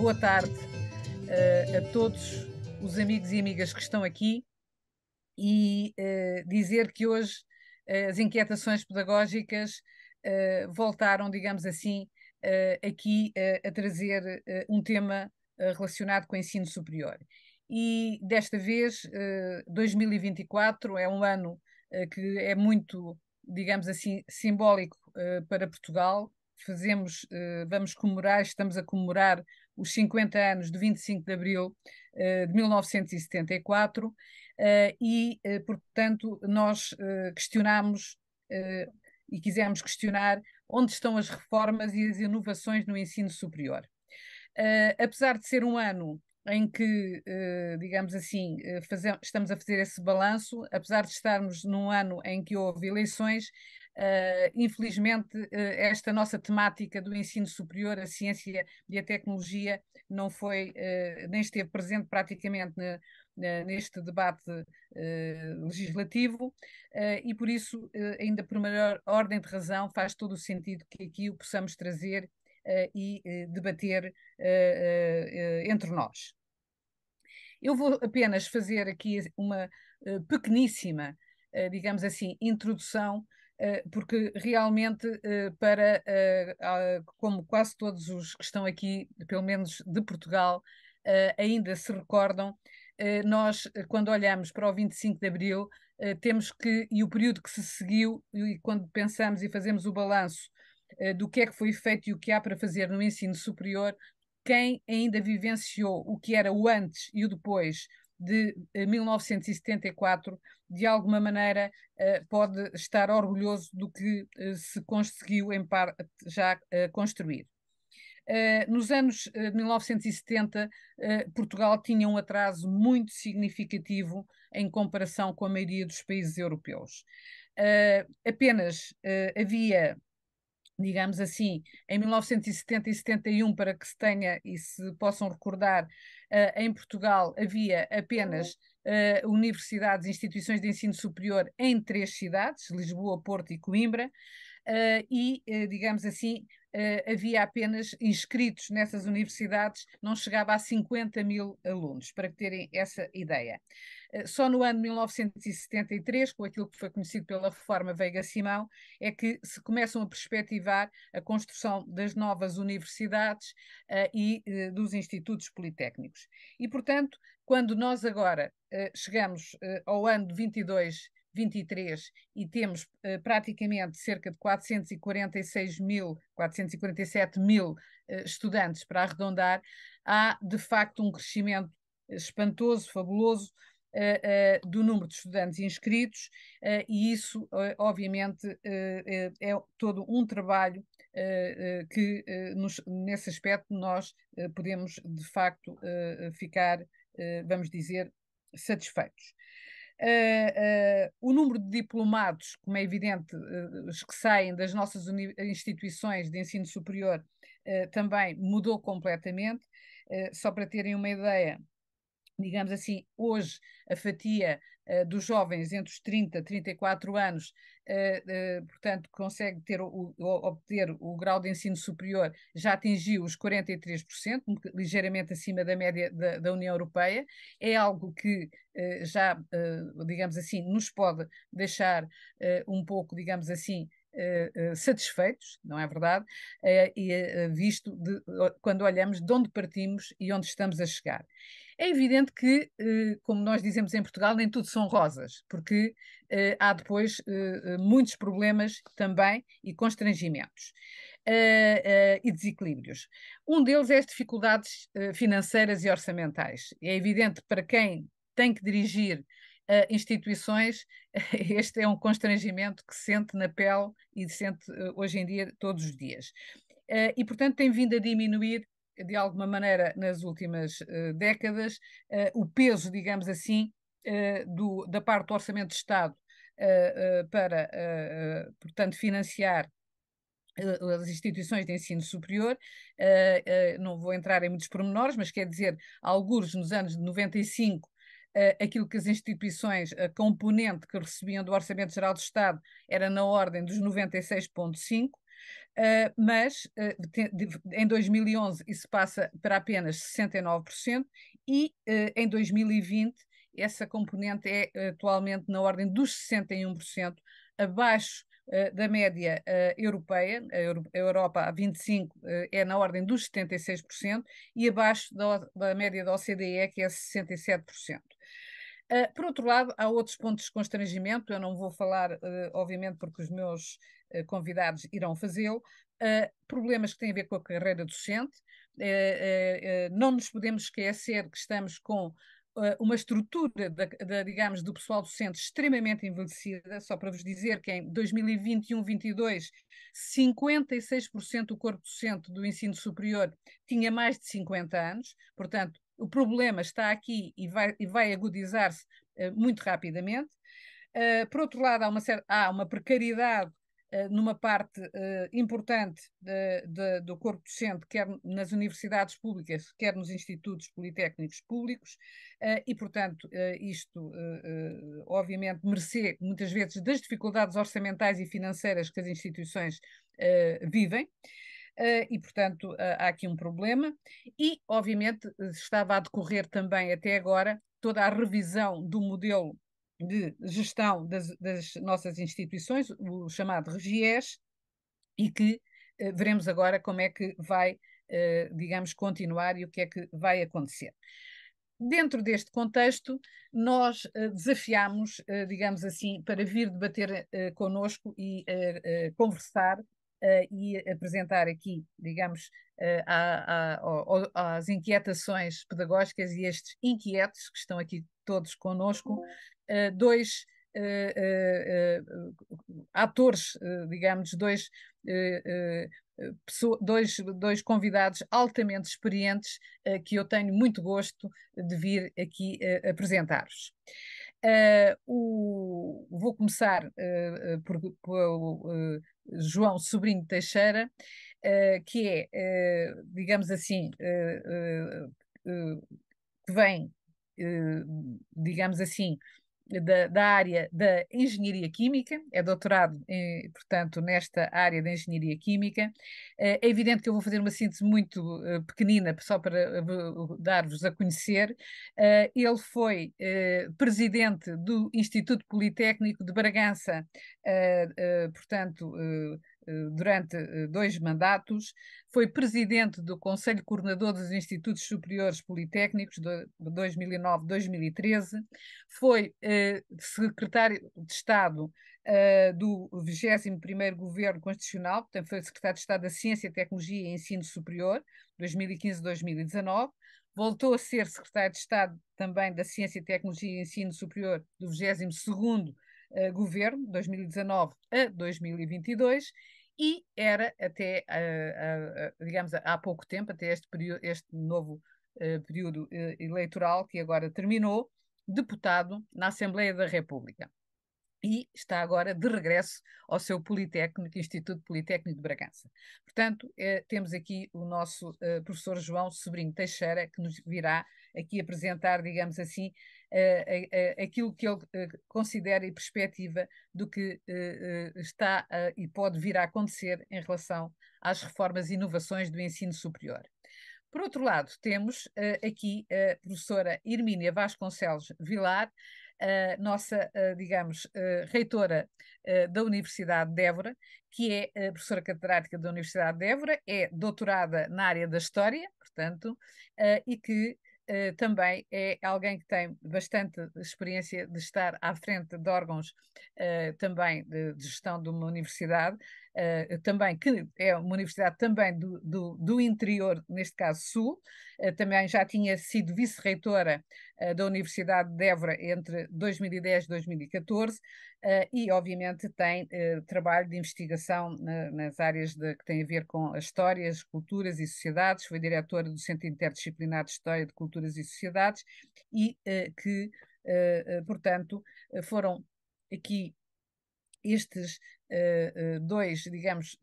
boa tarde a todos os amigos e amigas que estão aqui e dizer que hoje as inquietações pedagógicas voltaram, digamos assim, aqui a trazer um tema relacionado com o ensino superior. E desta vez, 2024 é um ano que é muito, digamos assim, simbólico para Portugal. Vamos comemorar, estamos a comemorar os 50 anos de 25 de Abril de 1974 portanto, nós questionamos e quisemos questionar onde estão as reformas e as inovações no ensino superior. Apesar de ser um ano em que, digamos assim, estamos a fazer esse balanço, apesar de estarmos num ano em que houve eleições, infelizmente, esta nossa temática do ensino superior, a ciência e a tecnologia, não foi, nem esteve presente praticamente neste debate legislativo, e por isso, ainda por maior ordem de razão, faz todo o sentido que aqui o possamos trazer e debater entre nós. Eu vou apenas fazer aqui uma pequeníssima, digamos assim, introdução, porque realmente, como quase todos os que estão aqui, pelo menos de Portugal, ainda se recordam, nós, quando olhamos para o 25 de Abril, temos que, e o período que se seguiu, e quando pensamos e fazemos o balanço do que é que foi feito e o que há para fazer no ensino superior, quem ainda vivenciou o que era o antes e o depois de 1974, de alguma maneira pode estar orgulhoso do que se conseguiu em parte já construir. Nos anos 1970, Portugal tinha um atraso muito significativo em comparação com a maioria dos países europeus. Apenas havia, digamos assim, em 1970 e 71, para que se tenha e se possam recordar, em Portugal havia apenas universidades e instituições de ensino superior em 3 cidades, Lisboa, Porto e Coimbra, digamos assim, havia apenas inscritos nessas universidades, não chegava a 50 mil alunos, para terem essa ideia. Só no ano de 1973, com aquilo que foi conhecido pela reforma Veiga-Simão, é que se começam a perspectivar a construção das novas universidades dos institutos politécnicos. E, portanto, quando nós agora chegamos ao ano de 23 e temos praticamente cerca de 447 mil estudantes para arredondar, há de facto um crescimento espantoso, fabuloso, do número de estudantes inscritos, e isso, obviamente, é todo um trabalho que, nesse aspecto, nós podemos, de facto, ficar, vamos dizer, satisfeitos. O número de diplomados, como é evidente, os que saem das nossas instituições de ensino superior, também mudou completamente. Só para terem uma ideia, digamos assim, hoje a fatia dos jovens entre os 30 e 34 anos, portanto, consegue obter o grau de ensino superior, já atingiu os 43%, ligeiramente acima da média da União Europeia. É algo que já, digamos assim, nos pode deixar um pouco, digamos assim, satisfeitos, não é verdade? Visto quando olhamos de onde partimos e onde estamos a chegar. É evidente que, como nós dizemos em Portugal, nem tudo são rosas, porque há depois muitos problemas também e constrangimentos e desequilíbrios. Um deles é as dificuldades financeiras e orçamentais. É evidente para quem tem que dirigir instituições, este é um constrangimento que se sente na pele e sente hoje em dia todos os dias. E, portanto, tem vindo a diminuir de alguma maneira nas últimas décadas o peso, digamos assim, da parte do Orçamento de Estado para, portanto, financiar as instituições de ensino superior. Não vou entrar em muitos pormenores, mas quer dizer, alguns nos anos de 95, aquilo que as instituições, a componente que recebiam do Orçamento Geral do Estado era na ordem dos 96,5%. Mas em 2011 isso passa para apenas 69% e em 2020 essa componente é atualmente na ordem dos 61%, abaixo da média europeia, a Europa a 25 é na ordem dos 76% e abaixo da média da OCDE, que é 67%. Por outro lado, há outros pontos de constrangimento, eu não vou falar, obviamente, porque os meus convidados irão fazê-lo, problemas que têm a ver com a carreira docente. Não nos podemos esquecer que estamos com uma estrutura, digamos, do pessoal docente extremamente envelhecida, só para vos dizer que em 2021-22, 56% do corpo docente do ensino superior tinha mais de 50 anos, portanto, o problema está aqui e vai agudizar-se muito rapidamente. Por outro lado, há uma precariedade numa parte importante do corpo docente, quer nas universidades públicas, quer nos institutos politécnicos públicos, e, portanto, isto, obviamente, mercê muitas vezes das dificuldades orçamentais e financeiras que as instituições vivem. E, portanto, há aqui um problema. E, obviamente, estava a decorrer também até agora toda a revisão do modelo de gestão das nossas instituições, o chamado RGIES, e que veremos agora como é que vai, digamos, continuar e o que é que vai acontecer. Dentro deste contexto, nós desafiámos, digamos assim, para vir debater connosco e conversar e apresentar aqui, digamos, às inquietações pedagógicas e estes inquietos que estão aqui todos connosco, dois atores, digamos, dois convidados altamente experientes que eu tenho muito gosto de vir aqui apresentar-vos. Vou começar por João Sobrinho Teixeira, que é, digamos assim, que vem, digamos assim, da área da engenharia química, é doutorado, portanto, nesta área da engenharia química. É evidente que eu vou fazer uma síntese muito pequenina, só para dar-vos a conhecer. Ele foi presidente do Instituto Politécnico de Bragança, portanto, durante 2 mandatos, foi presidente do Conselho Coordenador dos Institutos Superiores Politécnicos de 2009-2013, foi secretário de Estado do 21º Governo Constitucional, portanto foi secretário de Estado da Ciência, Tecnologia e Ensino Superior, 2015-2019, voltou a ser secretário de Estado também da Ciência, Tecnologia e Ensino Superior do 22º Governo, 2019 a 2022, e era até, digamos, há pouco tempo, até este novo período eleitoral que agora terminou, deputado na Assembleia da República. E está agora de regresso ao seu Politécnico, Instituto Politécnico de Bragança. Portanto, temos aqui o nosso professor João Sobrinho Teixeira, que nos virá aqui apresentar, digamos assim, aquilo que ele considera e perspectiva do que está e pode vir a acontecer em relação às reformas e inovações do ensino superior. Por outro lado, temos aqui a professora Hermínia Vasconcelos Vilar, nossa, digamos, reitora da Universidade de Évora, que é professora catedrática da Universidade de Évora, é doutorada na área da História, portanto, e que também é alguém que tem bastante experiência de estar à frente de órgãos também de gestão de uma universidade, também que é uma universidade também do interior, neste caso sul, também já tinha sido vice-reitora da Universidade de Évora entre 2010 e 2014, e obviamente tem trabalho de investigação nas áreas que têm a ver com as histórias, culturas e sociedades, foi diretora do Centro Interdisciplinar de História de Culturas e Sociedades e que, portanto, foram aqui estes dois, digamos,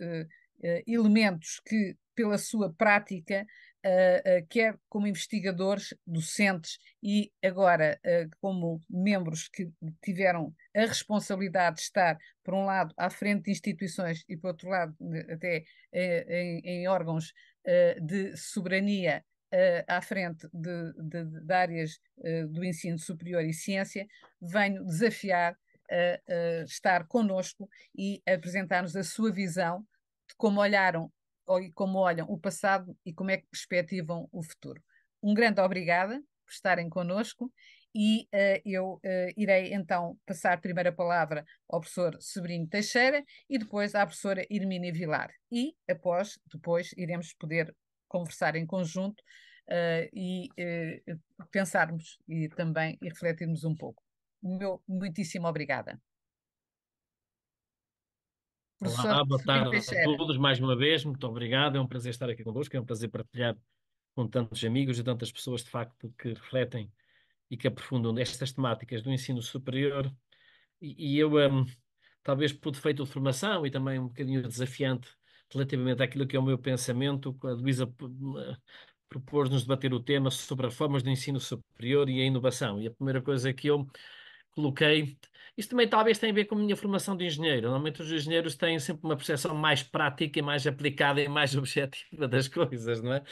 elementos que pela sua prática, quer como investigadores, docentes e agora como membros que tiveram a responsabilidade de estar, por um lado, à frente de instituições e, por outro lado, até em órgãos de soberania à frente de áreas do ensino superior e ciência, venho desafiar a estar conosco e apresentar-nos a sua visão de como olharam ou como olham o passado e como é que perspectivam o futuro. Um grande obrigada por estarem conosco e eu irei então passar a primeira palavra ao professor Sobrinho Teixeira e depois à professora Hermínia Vilar. E depois iremos poder conversar em conjunto e pensarmos e também e refletirmos um pouco. Meu muitíssimo obrigada. Professor Olá, boa Sobrinho tarde a Teixeira. todos, mais uma vez, muito obrigado. É um prazer estar aqui convosco, é um prazer partilhar com tantos amigos e tantas pessoas, de facto, que refletem e que aprofundam nestas temáticas do ensino superior. E eu, talvez por defeito de formação e também um bocadinho desafiante relativamente àquilo que é o meu pensamento, a Luísa propôs-nos debater o tema sobre reformas do ensino superior e a inovação. E a primeira coisa que eu coloquei. Isto também talvez tenha a ver com a minha formação de engenheiro. Normalmente os engenheiros têm sempre uma percepção mais prática e mais aplicada e mais objetiva das coisas, não é?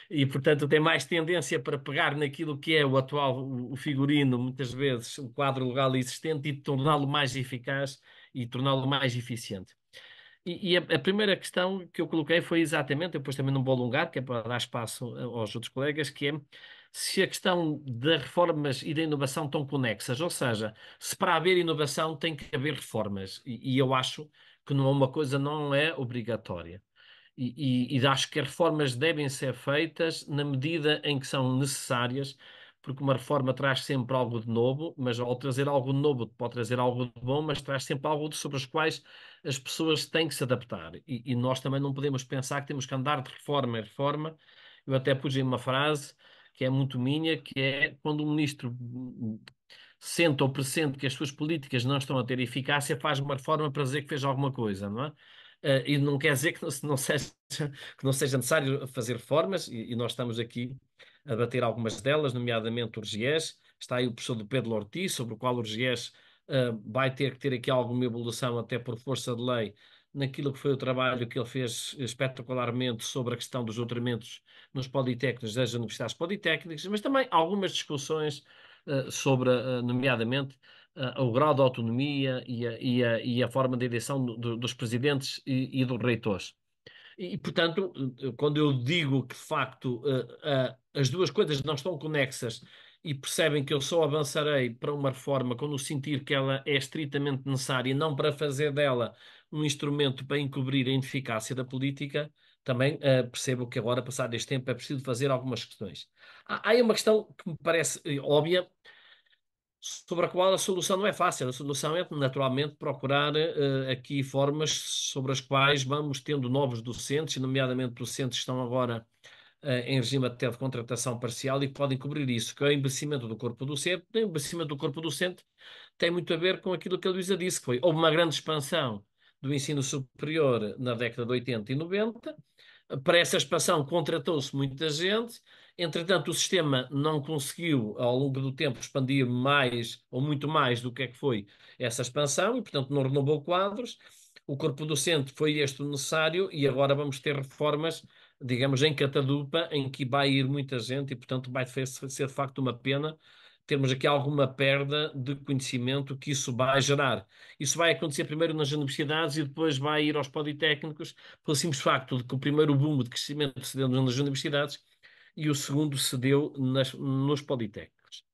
E, portanto, tem mais tendência para pegar naquilo que é o atual, o figurino, muitas vezes, o quadro legal existente e torná-lo mais eficaz e torná-lo mais eficiente. E a primeira questão que eu coloquei foi exatamente, depois também não vou alongar, que é para dar espaço aos outros colegas, que é se a questão das reformas e da inovação estão conexas, ou seja, se para haver inovação tem que haver reformas. E eu acho que não é uma coisa não é obrigatória. E acho que as reformas devem ser feitas na medida em que são necessárias, porque uma reforma traz sempre algo de novo, mas ao trazer algo de novo pode trazer algo de bom, mas traz sempre algo sobre os quais as pessoas têm que se adaptar. E nós também não podemos pensar que temos que andar de reforma em reforma. Eu até pus aí uma frase que é muito minha, que é quando o ministro sente ou pressente que as suas políticas não estão a ter eficácia, faz uma reforma para dizer que fez alguma coisa, não é? E não quer dizer que não seja, que não seja necessário fazer reformas, e nós estamos aqui a debater algumas delas, nomeadamente o RGES. Está aí o professor do Pedro Ortiz, sobre o qual o RGES vai ter que ter aqui alguma evolução, até por força de lei, naquilo que foi o trabalho que ele fez espetacularmente sobre a questão dos doutoramentos nos politécnicos, das universidades politécnicas, mas também algumas discussões sobre, nomeadamente, o grau de autonomia e a forma de eleição dos presidentes e dos reitores. Portanto, quando eu digo que, de facto, as duas coisas não estão conexas e percebem que eu só avançarei para uma reforma quando sentir que ela é estritamente necessária e não para fazer dela um instrumento para encobrir a ineficácia da política, também percebo que agora, passado este tempo, é preciso fazer algumas questões. Há aí uma questão que me parece óbvia, sobre a qual a solução não é fácil. A solução é, naturalmente, procurar aqui formas sobre as quais vamos tendo novos docentes, nomeadamente docentes que estão agora em regime até de contratação parcial e que podem cobrir isso, que é o envelhecimento do corpo docente. O envelhecimento do corpo docente tem muito a ver com aquilo que a Luísa disse, que foi, houve uma grande expansão do ensino superior na década de 80 e 90. Para essa expansão contratou-se muita gente, entretanto o sistema não conseguiu ao longo do tempo expandir mais ou muito mais do que é que foi essa expansão e portanto não renovou quadros. O corpo docente foi este o necessário e agora vamos ter reformas, digamos, em catadupa, em que vai ir muita gente e portanto vai ser de facto uma pena termos aqui alguma perda de conhecimento que isso vai gerar. Isso vai acontecer primeiro nas universidades e depois vai ir aos politécnicos, pelo simples facto de que o primeiro boom de crescimento se deu nas universidades e o segundo se deu nos politécnicos.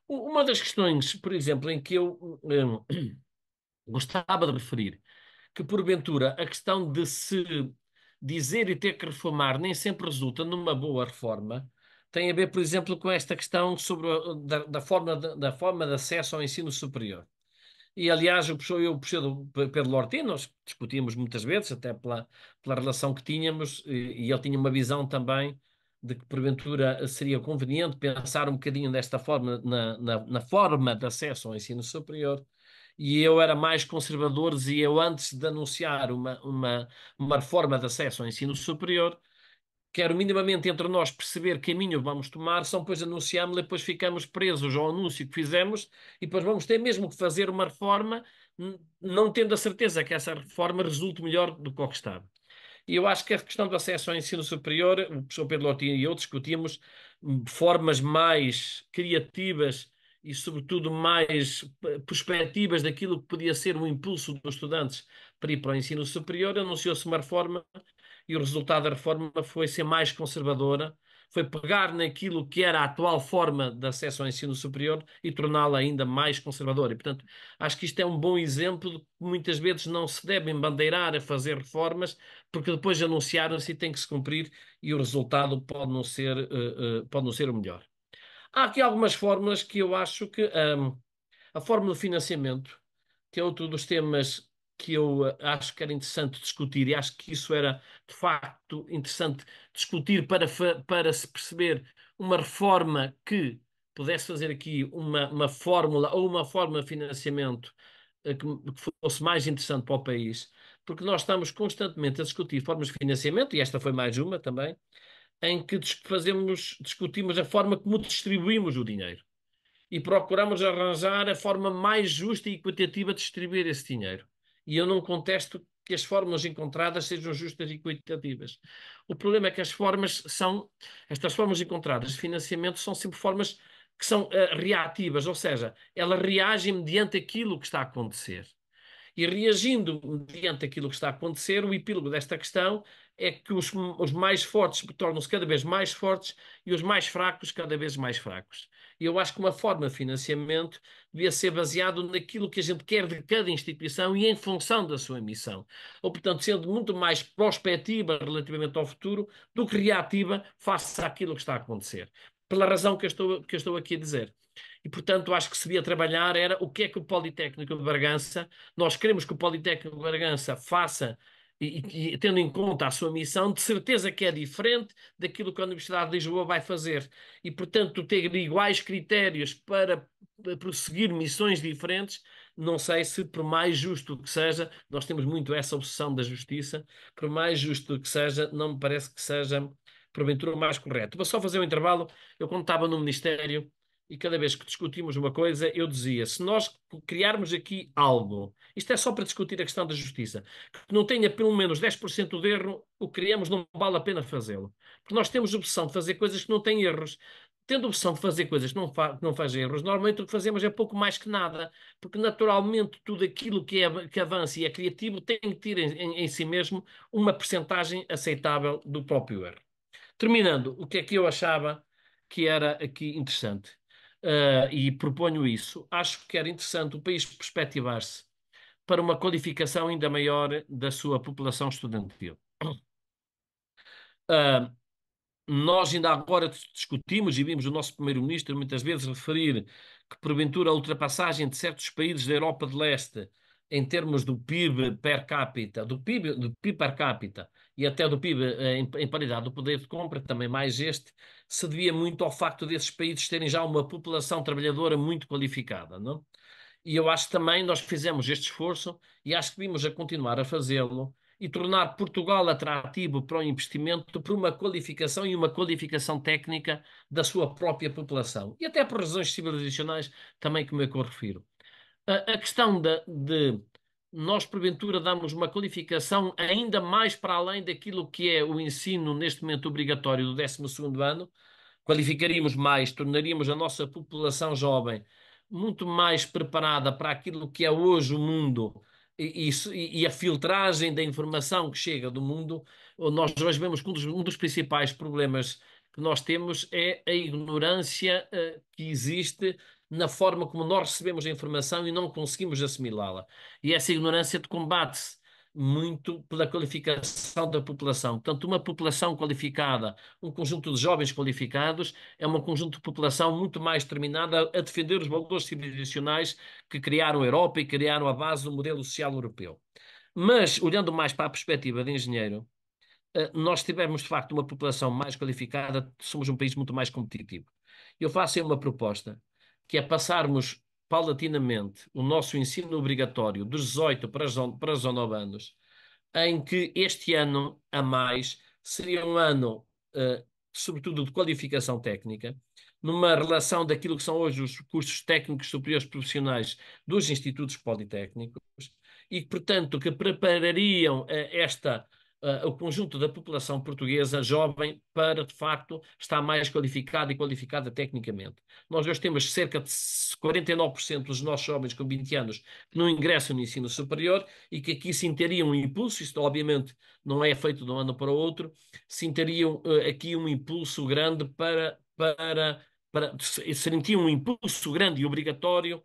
Uma das questões, por exemplo, em que eu gostava de referir, que porventura a questão de se dizer e ter que reformar nem sempre resulta numa boa reforma, tem a ver, por exemplo, com esta questão sobre da forma de acesso ao ensino superior. E, aliás, eu puxei do Pedro Lortin, nós discutíamos muitas vezes, até pela relação que tínhamos, e ele tinha uma visão também de que, porventura, seria conveniente pensar um bocadinho desta forma, na forma de acesso ao ensino superior. E eu era mais conservador, dizia eu, antes de anunciar uma reforma de acesso ao ensino superior, quero minimamente entre nós perceber que caminho vamos tomar, são depois anunciámos e depois ficamos presos ao anúncio que fizemos e depois vamos ter mesmo que fazer uma reforma, não tendo a certeza que essa reforma resulte melhor do que o que estava. E eu acho que a questão do acesso ao ensino superior, o professor Pedro Lotinho e eu discutimos formas mais criativas e, sobretudo, mais perspectivas daquilo que podia ser o impulso dos estudantes para ir para o ensino superior. Anunciou-se uma reforma e o resultado da reforma foi ser mais conservadora, foi pegar naquilo que era a atual forma de acesso ao ensino superior e torná-la ainda mais conservadora. E, portanto, acho que isto é um bom exemplo de que muitas vezes não se devem bandeirar a fazer reformas, porque depois anunciaram-se e tem que se cumprir e o resultado pode não ser o melhor. Há aqui algumas fórmulas que eu acho que a fórmula de financiamento, que é outro dos temas que eu acho que era interessante discutir, e acho que isso era de facto interessante discutir para se perceber uma reforma que pudesse fazer aqui uma fórmula ou uma forma de financiamento que fosse mais interessante para o país, porque nós estamos constantemente a discutir formas de financiamento, e esta foi mais uma também, em que discutimos a forma como distribuímos o dinheiro e procuramos arranjar a forma mais justa e equitativa de distribuir esse dinheiro. E eu não contesto que as fórmulas encontradas sejam justas e equitativas. O problema é que estas formas encontradas de financiamento são sempre formas que são reativas, ou seja, elas reagem mediante aquilo que está a acontecer. E reagindo mediante aquilo que está a acontecer, o epílogo desta questão é que os mais fortes tornam-se cada vez mais fortes e os mais fracos cada vez mais fracos. E eu acho que uma forma de financiamento devia ser baseado naquilo que a gente quer de cada instituição e em função da sua missão. Ou, portanto, sendo muito mais prospectiva relativamente ao futuro do que reativa face àquilo que está a acontecer. Pela razão que eu estou aqui a dizer. E, portanto, acho que se devia trabalhar era o que é que o Politécnico de Bragança, nós queremos que o Politécnico de Bragança faça, e tendo em conta a sua missão, de certeza que é diferente daquilo que a Universidade de Lisboa vai fazer. E, portanto, ter iguais critérios para prosseguir missões diferentes, não sei se, por mais justo que seja, nós temos muito essa obsessão da justiça, por mais justo que seja, não me parece que seja, porventura, o mais correto. Vou só fazer um intervalo. Eu, quando estava no Ministério, e cada vez que discutimos uma coisa, eu dizia: se nós criarmos aqui algo, isto é só para discutir a questão da justiça, que não tenha pelo menos 10% de erro, o que criamos não vale a pena fazê-lo. Porque nós temos a opção de fazer coisas que não têm erros. Tendo a opção de fazer coisas que não faz erros, normalmente o que fazemos é pouco mais que nada, porque naturalmente tudo aquilo que avança e é criativo tem que ter em si mesmo uma percentagem aceitável do próprio erro. Terminando, o que é que eu achava que era aqui interessante? E proponho isso. Acho que era interessante o país perspectivar-se para uma qualificação ainda maior da sua população estudantil. Uh, Nós ainda agora discutimos e vimos o nosso primeiro-ministro muitas vezes referir que, porventura, a ultrapassagem de certos países da Europa de Leste em termos do PIB per capita, do PIB per capita e até do PIB em paridade do poder de compra, também mais este, se devia muito ao facto desses países terem já uma população trabalhadora muito qualificada, não? E eu acho que também nós fizemos este esforço e acho que vimos a continuar a fazê-lo e tornar Portugal atrativo para o investimento por uma qualificação e uma qualificação técnica da sua própria população. E até por razões civilizacionais também, como é que eu refiro. A questão de nós, porventura, damos uma qualificação ainda mais para além daquilo que é o ensino neste momento obrigatório do 12º ano, qualificaríamos mais, tornaríamos a nossa população jovem muito mais preparada para aquilo que é hoje o mundo e a filtragem da informação que chega do mundo. Nós hoje vemos que um dos principais problemas que nós temos é a ignorância que existe na forma como nós recebemos a informação e não conseguimos assimilá-la. E essa ignorância combate-se muito pela qualificação da população. Portanto, uma população qualificada, um conjunto de jovens qualificados, é um conjunto de população muito mais determinada a defender os valores civilizacionais que criaram a Europa e criaram a base do modelo social europeu. Mas, olhando mais para a perspectiva de engenheiro, nós tivermos de facto uma população mais qualificada, somos um país muito mais competitivo. Eu faço aí uma proposta, que é passarmos paulatinamente o nosso ensino obrigatório dos 18 para os 19 anos, em que este ano a mais seria um ano sobretudo de qualificação técnica, numa relação daquilo que são hoje os cursos técnicos superiores profissionais dos institutos politécnicos e, portanto, que preparariam o conjunto da população portuguesa jovem para, de facto, estar mais qualificada e qualificada tecnicamente. Nós hoje temos cerca de 49% dos nossos jovens com 20 anos que não ingressam no ensino superior e que aqui sentiriam um impulso, isto obviamente não é feito de um ano para o outro, sentiriam aqui um impulso grande sentiam um impulso grande e obrigatório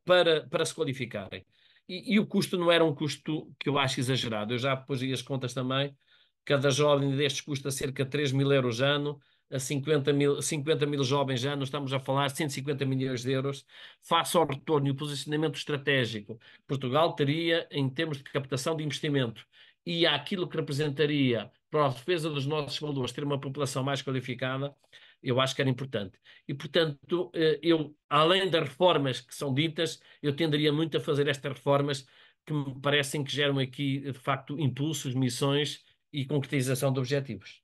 para se qualificarem. E o custo não era um custo que eu acho exagerado. Eu já pus aí as contas também. Cada jovem destes custa cerca de 3 mil euros ano, a 50 mil jovens ano, estamos a falar de 150 milhões de euros. Face ao retorno e o posicionamento estratégico que Portugal teria em termos de captação de investimento e àquilo que representaria para a defesa dos nossos valores ter uma população mais qualificada, eu acho que era importante. E, portanto, eu, além das reformas que são ditas, eu tenderia muito a fazer estas reformas que me parecem que geram aqui, de facto, impulsos, missões e concretização de objetivos.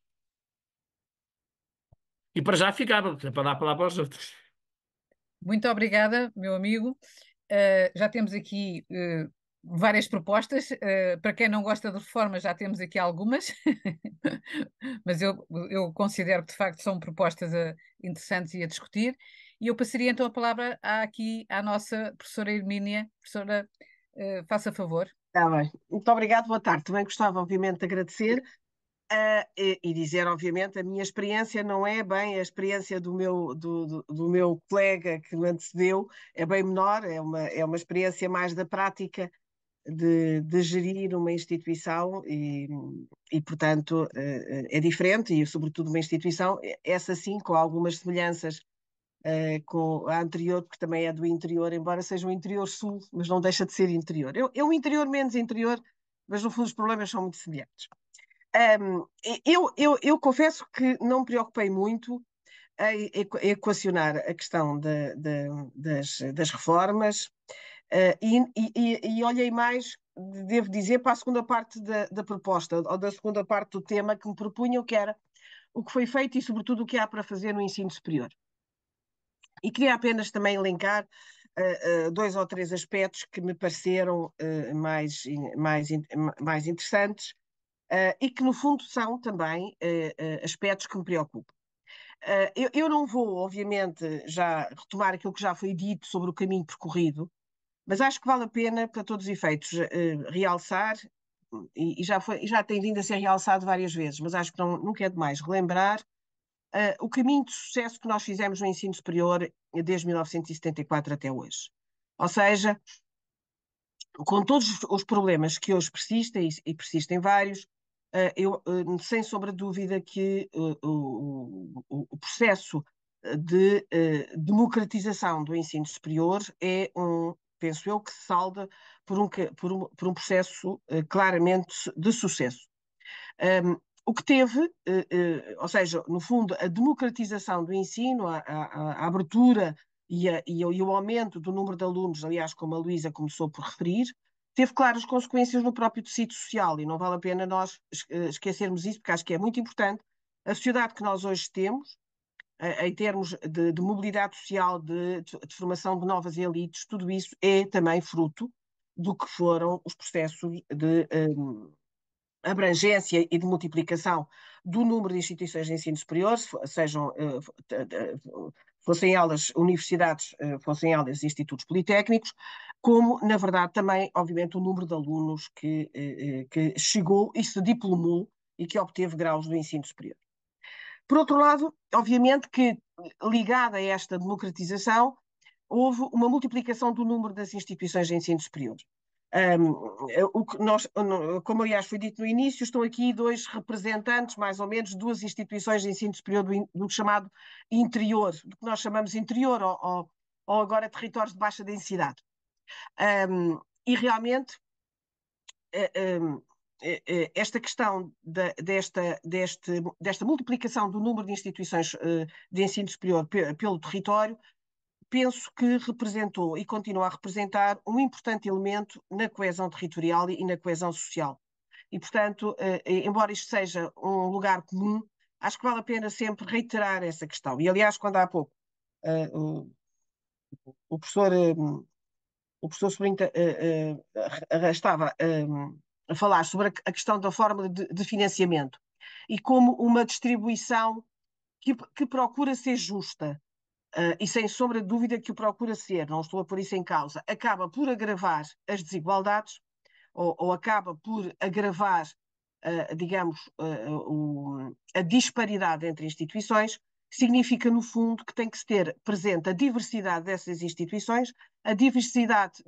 E para já ficava, para dar a palavra aos outros. Muito obrigada, meu amigo. Já temos aqui várias propostas. Para quem não gosta de reformas, já temos aqui algumas, mas eu considero que de facto são propostas interessantes e a discutir. E eu passaria então a palavra aqui à nossa professora Hermínia. Professora, faça favor. Está bem. Muito obrigado, boa tarde. Também gostava, obviamente, de agradecer e dizer, obviamente, a minha experiência não é bem a experiência do meu colega que me antecedeu, é bem menor, é uma experiência mais da prática de gerir uma instituição portanto, é diferente e, sobretudo, uma instituição, essa sim, com algumas semelhanças com a anterior, porque também é do interior, embora seja um interior sul, mas não deixa de ser interior. É um interior menos interior, mas no fundo os problemas são muito semelhantes. Eu confesso que não me preocupei muito em equacionar a questão das reformas e olhei mais, devo dizer, para a segunda parte da proposta, ou da segunda parte do tema que me propunham, que era o que foi feito e, sobretudo, o que há para fazer no ensino superior. E queria apenas também elencar dois ou três aspectos que me pareceram mais interessantes e que, no fundo, são também aspectos que me preocupam. Eu não vou, obviamente, já retomar aquilo que já foi dito sobre o caminho percorrido, mas acho que vale a pena, para todos os efeitos, realçar, e já tem vindo a ser realçado várias vezes, mas acho que nunca é demais relembrar o caminho de sucesso que nós fizemos no ensino superior desde 1974 até hoje. Ou seja, com todos os problemas que hoje persistem, e persistem vários, eu, sem sombra de dúvida que o processo de democratização do ensino superior penso eu, que se salda por um processo claramente de sucesso. O que teve, ou seja, no fundo, a democratização do ensino, a abertura e o aumento do número de alunos, aliás, como a Luísa começou por referir, teve claras consequências no próprio tecido social e não vale a pena nós esquecermos isso, porque acho que é muito importante. A sociedade que nós hoje temos, em termos de mobilidade social, de formação de novas elites, tudo isso é também fruto do que foram os processos de abrangência e de multiplicação do número de instituições de ensino superior, sejam, fossem elas universidades, fossem elas institutos politécnicos, como, na verdade, também, obviamente, o número de alunos que chegou e se diplomou e que obteve graus do ensino superior. Por outro lado, obviamente que, ligada a esta democratização, houve uma multiplicação do número das instituições de ensino superior. Como aliás foi dito no início, estão aqui dois representantes, mais ou menos, de duas instituições de ensino superior do chamado interior, do que nós chamamos interior, ou agora territórios de baixa densidade. E realmente esta questão desta multiplicação do número de instituições de ensino superior pelo território, penso que representou e continua a representar um importante elemento na coesão territorial e na coesão social. E, portanto, embora isto seja um lugar comum, acho que vale a pena sempre reiterar essa questão. E, aliás, quando há pouco o professor, o professor Sobrinho estava a falar sobre a questão da forma de financiamento e como uma distribuição que procura ser justa, e sem sombra de dúvida que o procura ser, não estou a pôr isso em causa, acaba por agravar as desigualdades ou acaba por agravar, digamos, a disparidade entre instituições, significa, no fundo, que tem que se ter presente a diversidade dessas instituições, a diversidade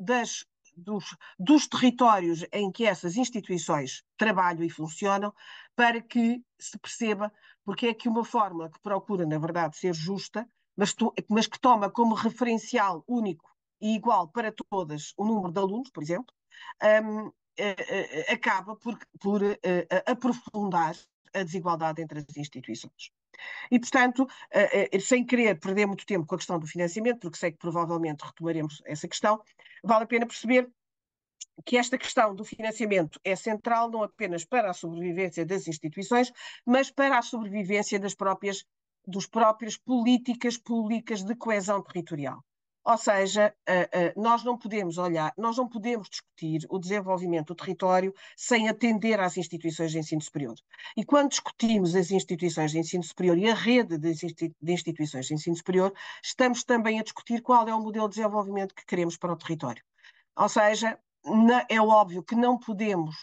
dos territórios em que essas instituições trabalham e funcionam, para que se perceba porque é que uma fórmula que procura, na verdade, ser justa, mas que toma como referencial único e igual para todas o número de alunos, por exemplo, acaba por aprofundar a desigualdade entre as instituições. E, portanto, sem querer perder muito tempo com a questão do financiamento, porque sei que provavelmente retomaremos essa questão, vale a pena perceber que esta questão do financiamento é central não apenas para a sobrevivência das instituições, mas para a sobrevivência dos próprias políticas públicas de coesão territorial. Ou seja, nós não podemos discutir o desenvolvimento do território sem atender às instituições de ensino superior. E quando discutimos as instituições de ensino superior e a rede de instituições de ensino superior, estamos também a discutir qual é o modelo de desenvolvimento que queremos para o território. Ou seja, é óbvio que não podemos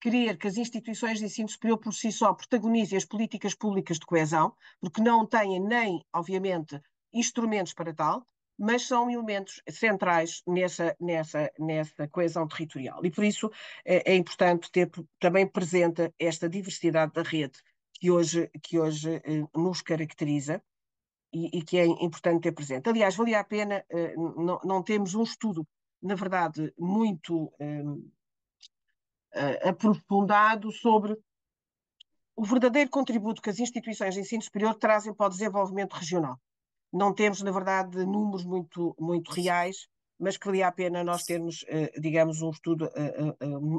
querer que as instituições de ensino superior por si só protagonizem as políticas públicas de coesão, porque não têm nem, obviamente, instrumentos para tal, mas são elementos centrais nessa coesão territorial. E por isso é importante ter também presente esta diversidade da rede que hoje nos caracteriza e que é importante ter presente. Aliás, valia a pena, não temos um estudo, na verdade, muito aprofundado sobre o verdadeiro contributo que as instituições de ensino superior trazem para o desenvolvimento regional. Não temos, na verdade, números muito reais, mas que valia a pena nós termos, digamos, um estudo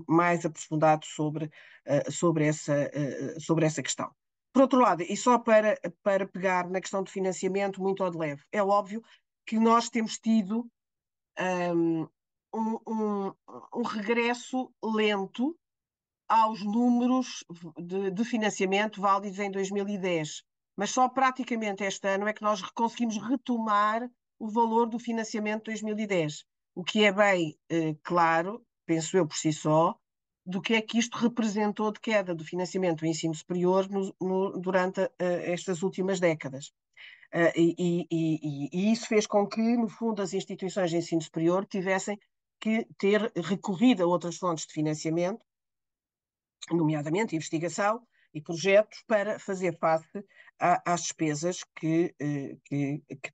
mais aprofundado sobre essa questão. Por outro lado, e só para pegar na questão do financiamento muito ao de leve, é óbvio que nós temos tido um regresso lento aos números de financiamento válidos em 2010, mas só praticamente este ano é que nós conseguimos retomar o valor do financiamento de 2010, o que é bem claro, penso eu por si só, do que é que isto representou de queda do financiamento do ensino superior durante estas últimas décadas. E isso fez com que, no fundo, as instituições de ensino superior tivessem que ter recorrido a outras fontes de financiamento, nomeadamente investigação e projetos, para fazer face às despesas que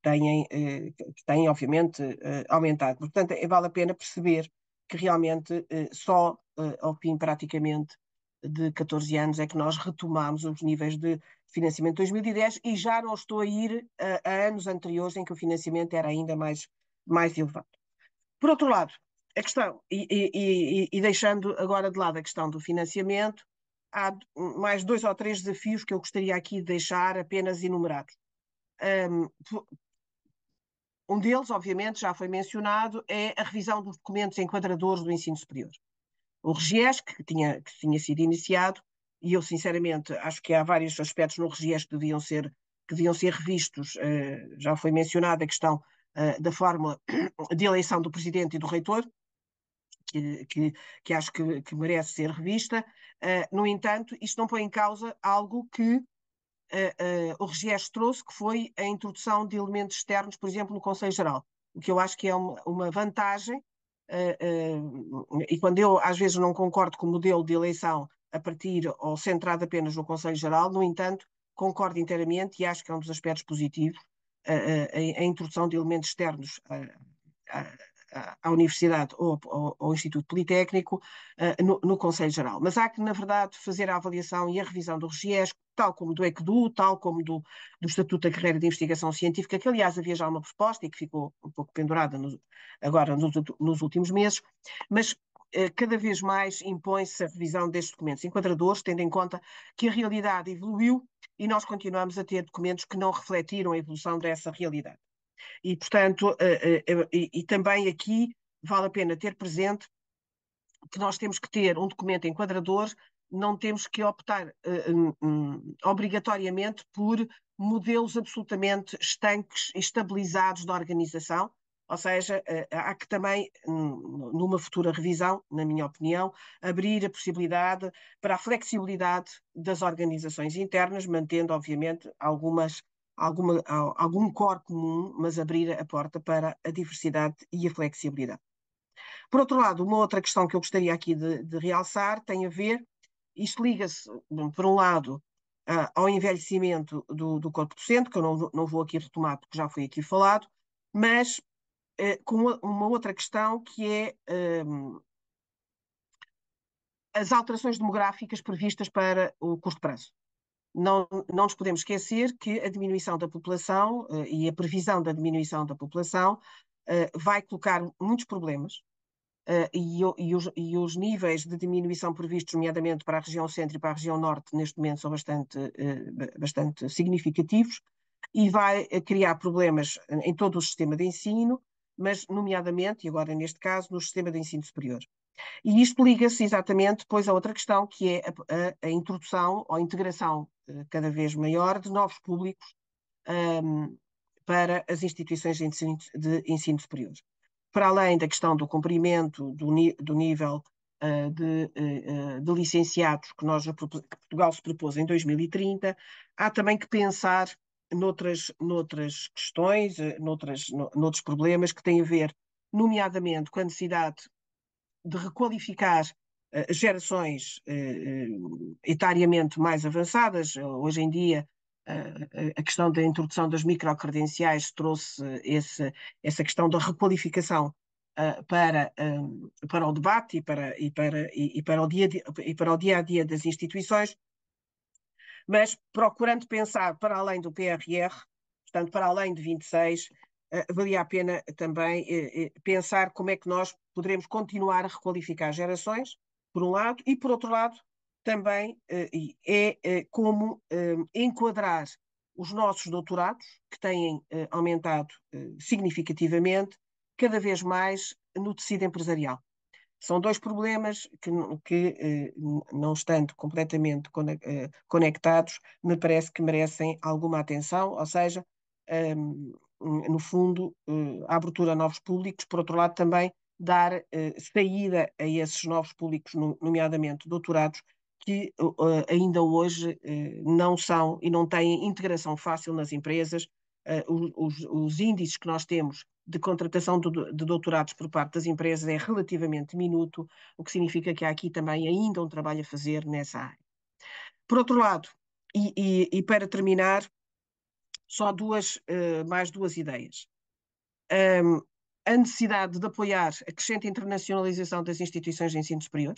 têm, obviamente, aumentado. Portanto, vale a pena perceber que realmente só ao fim praticamente de 14 anos é que nós retomamos os níveis de financiamento de 2010 e já não estou a ir a anos anteriores em que o financiamento era ainda mais elevado. Por outro lado, a questão, e deixando agora de lado a questão do financiamento, há mais 2 ou 3 desafios que eu gostaria aqui de deixar apenas enumerados. Um deles, obviamente, já foi mencionado, é a revisão dos documentos enquadradores do ensino superior. O RGES, que tinha sido iniciado, e eu, sinceramente, acho que há vários aspectos no RGES que deviam ser revistos. Já foi mencionada a questão da fórmula de eleição do presidente e do reitor, que acho que merece ser revista. No entanto, isto não põe em causa algo que o RGES trouxe, que foi a introdução de elementos externos, por exemplo, no Conselho Geral, o que eu acho que é uma vantagem, e quando eu às vezes não concordo com o modelo de eleição a partir ou centrado apenas no Conselho Geral, no entanto, concordo inteiramente e acho que é um dos aspectos positivos a introdução de elementos externos à Universidade ou ao Instituto Politécnico no Conselho Geral. Mas há que, na verdade, fazer a avaliação e a revisão do RGES, tal como do ECDU, tal como do Estatuto da Carreira de Investigação Científica, que, aliás, havia já uma proposta e que ficou um pouco pendurada agora nos últimos meses, mas cada vez mais impõe-se a revisão destes documentos enquadradores, tendo em conta que a realidade evoluiu e nós continuamos a ter documentos que não refletiram a evolução dessa realidade. E, portanto, e também aqui vale a pena ter presente que nós temos que ter um documento enquadrador, não temos que optar obrigatoriamente por modelos absolutamente estanques e estabilizados da organização, ou seja, há que também, numa futura revisão, na minha opinião, abrir a possibilidade para a flexibilidade das organizações internas, mantendo, obviamente, algum core comum, mas abrir a porta para a diversidade e a flexibilidade. Por outro lado, uma outra questão que eu gostaria aqui de realçar tem a ver, isto liga-se, por um lado, ao envelhecimento do corpo docente, que eu não vou aqui retomar porque já foi aqui falado, mas com uma outra questão que é as alterações demográficas previstas para o curto prazo. Não nos podemos esquecer que a diminuição da população e a previsão da diminuição da população vai colocar muitos problemas. E os níveis de diminuição previstos, nomeadamente para a região centro e para a região norte, neste momento são bastante significativos e vai criar problemas em todo o sistema de ensino, mas nomeadamente, e agora neste caso, no sistema de ensino superior. E isto liga-se exatamente depois a outra questão, que é a introdução ou a integração cada vez maior de novos públicos para as instituições de ensino superior. Para além da questão do cumprimento do nível de licenciados que Portugal se propôs em 2030, há também que pensar noutras questões, noutros problemas que têm a ver, nomeadamente, com a necessidade de requalificar gerações etariamente mais avançadas. Hoje em dia, a questão da introdução das microcredenciais trouxe essa questão da requalificação para o debate e para o dia a dia das instituições, mas procurando pensar para além do PRR, portanto, para além de 26, valia a pena também pensar como é que nós poderemos continuar a requalificar gerações, por um lado, e por outro lado, também como enquadrar os nossos doutorados, que têm aumentado significativamente, cada vez mais no tecido empresarial. São dois problemas que não estando completamente conectados, me parece que merecem alguma atenção, ou seja, no fundo, a abertura a novos públicos, por outro lado, também dar saída a esses novos públicos, nomeadamente doutorados, que ainda hoje não são e não têm integração fácil nas empresas. Os índices que nós temos de contratação de doutorados por parte das empresas é relativamente diminuto, o que significa que há aqui também ainda um trabalho a fazer nessa área. Por outro lado, e para terminar, só mais duas ideias. A necessidade de apoiar a crescente internacionalização das instituições de ensino superior,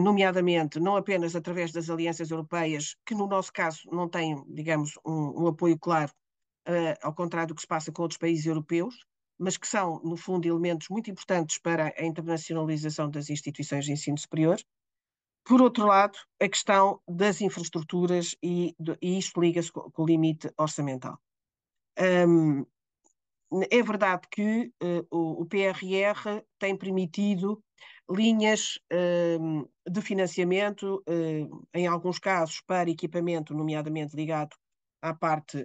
nomeadamente não apenas através das alianças europeias, que no nosso caso não têm, digamos, um apoio claro, ao contrário do que se passa com outros países europeus, mas que são, no fundo, elementos muito importantes para a internacionalização das instituições de ensino superior. Por outro lado, a questão das infraestruturas e isto liga-se com o limite orçamental. É verdade que o PRR tem permitido linhas de financiamento, em alguns casos, para equipamento, nomeadamente ligado à parte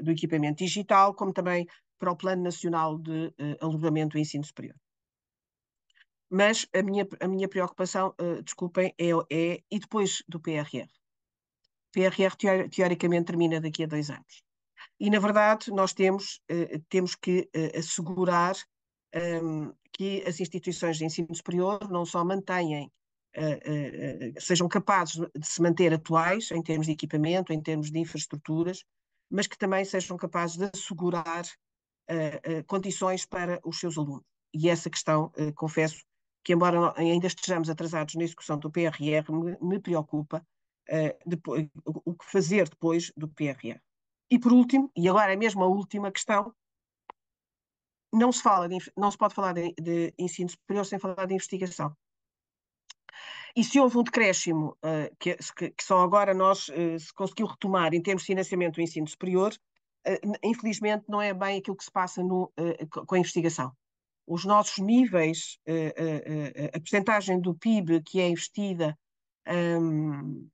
do equipamento digital, como também para o Plano Nacional de Alojamento e Ensino Superior. Mas a minha preocupação, desculpem, e depois do PRR? O PRR teoricamente termina daqui a 2 anos. E, na verdade, nós temos que assegurar que as instituições de ensino superior não só sejam capazes de se manter atuais em termos de equipamento, em termos de infraestruturas, mas que também sejam capazes de assegurar condições para os seus alunos. E essa questão, confesso, que embora ainda estejamos atrasados na execução do PRR, me preocupa o que fazer depois do PRR. E por último, e agora é mesmo a última questão, não se pode falar de ensino superior sem falar de investigação. E se houve um decréscimo que só agora se conseguiu retomar em termos de financiamento do ensino superior, infelizmente não é bem aquilo que se passa com a investigação. Os nossos níveis, a percentagem do PIB que é investida um,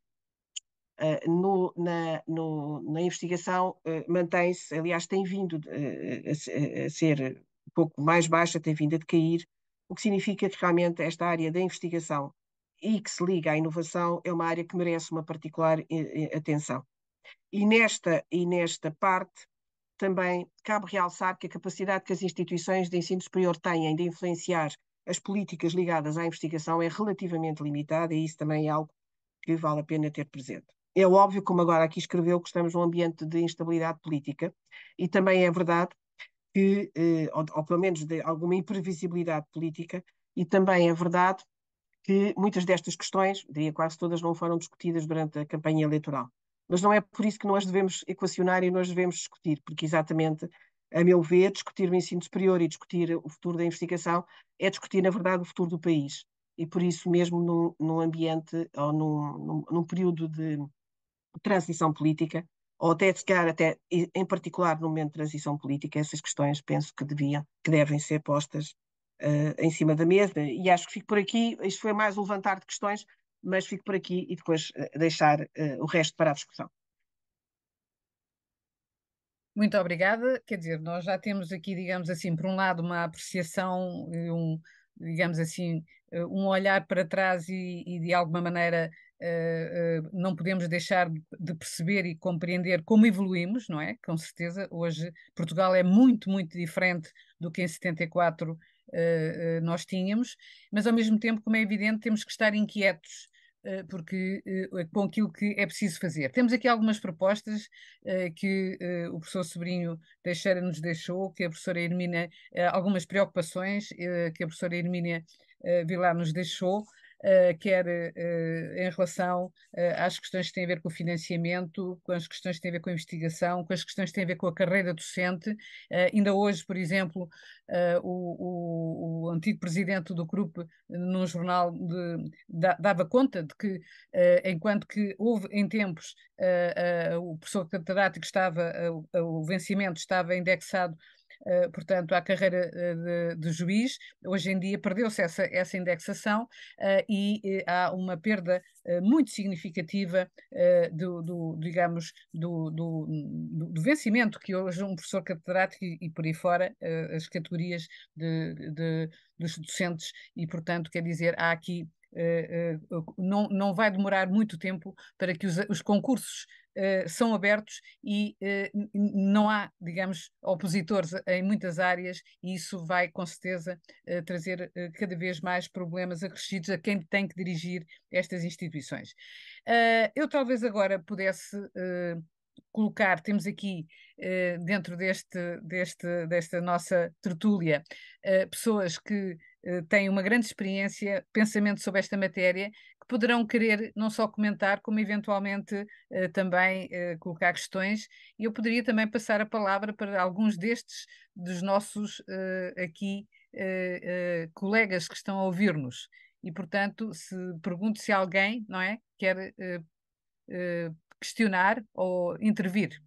na investigação mantém-se, aliás, tem vindo a ser um pouco mais baixa, tem vindo a decair, o que significa que realmente esta área da investigação e que se liga à inovação é uma área que merece uma particular atenção. E nesta parte também cabe realçar que a capacidade que as instituições de ensino superior têm de influenciar as políticas ligadas à investigação é relativamente limitada e isso também é algo que vale a pena ter presente. É óbvio, como agora aqui escreveu, que estamos num ambiente de instabilidade política e também é verdade que, ou pelo menos de alguma imprevisibilidade política, e também é verdade que muitas destas questões, diria quase todas, não foram discutidas durante a campanha eleitoral. Mas não é por isso que nós devemos equacionar e nós devemos discutir, porque exatamente, a meu ver, discutir o ensino superior e discutir o futuro da investigação é discutir, na verdade, o futuro do país. E por isso mesmo num ambiente ou num período de transição política, ou até, se calhar, até em particular no momento de transição política, essas questões penso que devem ser postas em cima da mesa. E acho que fico por aqui. Isto foi mais um levantar de questões, mas fico por aqui e depois deixar o resto para a discussão. Muito obrigada. Quer dizer, nós já temos aqui, digamos assim, por um lado, uma apreciação, digamos assim, um olhar para trás e de alguma maneira não podemos deixar de perceber e compreender como evoluímos, não é? Com certeza, hoje Portugal é muito, muito diferente do que em 74 nós tínhamos, mas ao mesmo tempo, como é evidente, temos que estar inquietos porque com aquilo que é preciso fazer. Temos aqui algumas propostas que o professor Sobrinho Teixeira nos deixou, que a professora Hermínia, algumas preocupações que a professora Hermínia Vilar nos deixou, quer em relação às questões que têm a ver com o financiamento, com as questões que têm a ver com a investigação, com as questões que têm a ver com a carreira docente. Ainda hoje, por exemplo, o antigo presidente do grupo, num jornal, dava conta de que, enquanto que houve em tempos o professor catedrático estava, o vencimento estava indexado portanto, à carreira de juiz. Hoje em dia perdeu-se essa indexação e há uma perda muito significativa digamos, do vencimento que hoje um professor catedrático e por aí fora, as categorias dos docentes, e portanto, quer dizer, há aqui não vai demorar muito tempo para que os concursos são abertos e não há, digamos, opositores em muitas áreas, e isso vai com certeza trazer cada vez mais problemas acrescidos a quem tem que dirigir estas instituições. Eu talvez agora pudesse colocar, temos aqui dentro desta nossa tertúlia pessoas que têm uma grande experiência, pensamento sobre esta matéria, que poderão querer não só comentar, como eventualmente também colocar questões. E eu poderia também passar a palavra para alguns dos nossos aqui colegas que estão a ouvir-nos. E, portanto, pergunto se alguém, não é, quer questionar ou intervir.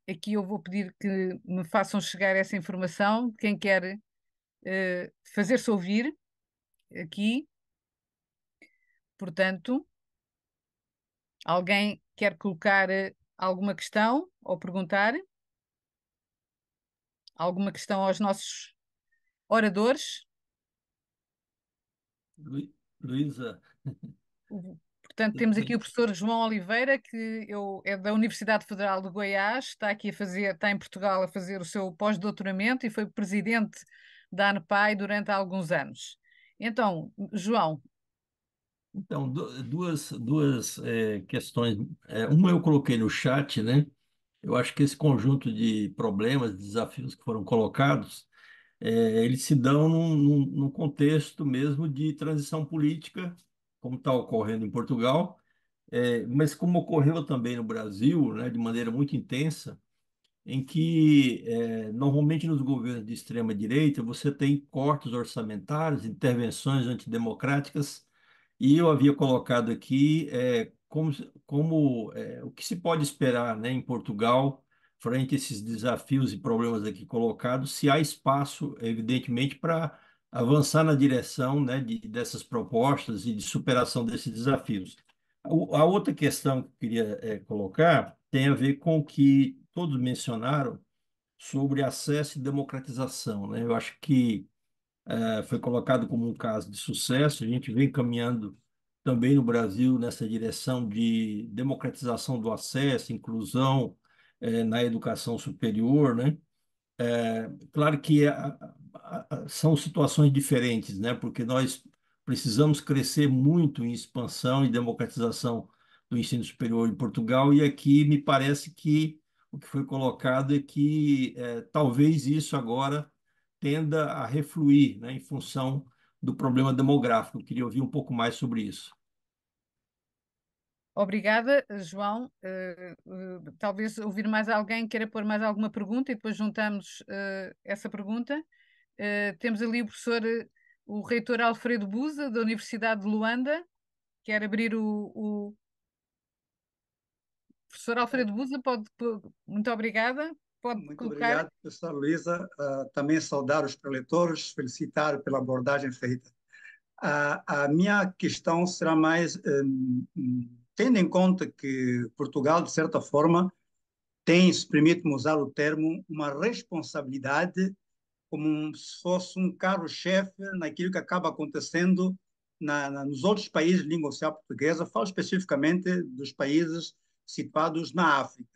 Aqui eu vou pedir que me façam chegar essa informação, quem quer fazer-se ouvir aqui. Portanto, alguém quer colocar alguma questão ou perguntar alguma questão aos nossos oradores? Luísa, Portanto, temos aqui o professor João Oliveira, que é da Universidade Federal de Goiás, está aqui está em Portugal a fazer o seu pós-doutoramento e foi presidente da ANPAI durante alguns anos. Então, João. então, duas questões. Uma eu coloquei no chat, né? Eu acho que esse conjunto de problemas, desafios que foram colocados, eles se dão num contexto mesmo de transição política, como está ocorrendo em Portugal, mas como ocorreu também no Brasil, né, de maneira muito intensa, em que normalmente nos governos de extrema direita você tem cortes orçamentários, intervenções antidemocráticas, e eu havia colocado aqui o que se pode esperar, né, em Portugal, frente a esses desafios e problemas aqui colocados, se há espaço, evidentemente, para avançar na direção, né, dessas propostas e de superação desses desafios. A outra questão que eu queria colocar tem a ver com o que todos mencionaram sobre acesso e democratização, né? Eu acho que foi colocado como um caso de sucesso. A gente vem caminhando também no Brasil nessa direção de democratização do acesso, inclusão na educação superior, né? Claro que são situações diferentes, né? Porque nós precisamos crescer muito em expansão e democratização do ensino superior em Portugal, e aqui me parece que o que foi colocado é que talvez isso agora tenda a refluir, né, em função do problema demográfico. Eu queria ouvir um pouco mais sobre isso. Obrigada, João. Talvez ouvir mais alguém queira pôr mais alguma pergunta e depois juntamos essa pergunta. Temos ali o professor, o reitor Alfredo Busa, da Universidade de Luanda. Quer abrir o professor Alfredo Busa, muito obrigada. Pode Muito colocar. obrigado, professora Luísa. Também saudar os preletores, felicitar pela abordagem feita. A minha questão será mais, tendo em conta que Portugal, de certa forma, tem, se permite-me usar o termo, uma responsabilidade como se fosse um carro-chefe naquilo que acaba acontecendo nos outros países de língua oficial portuguesa. Falo especificamente dos países situados na África.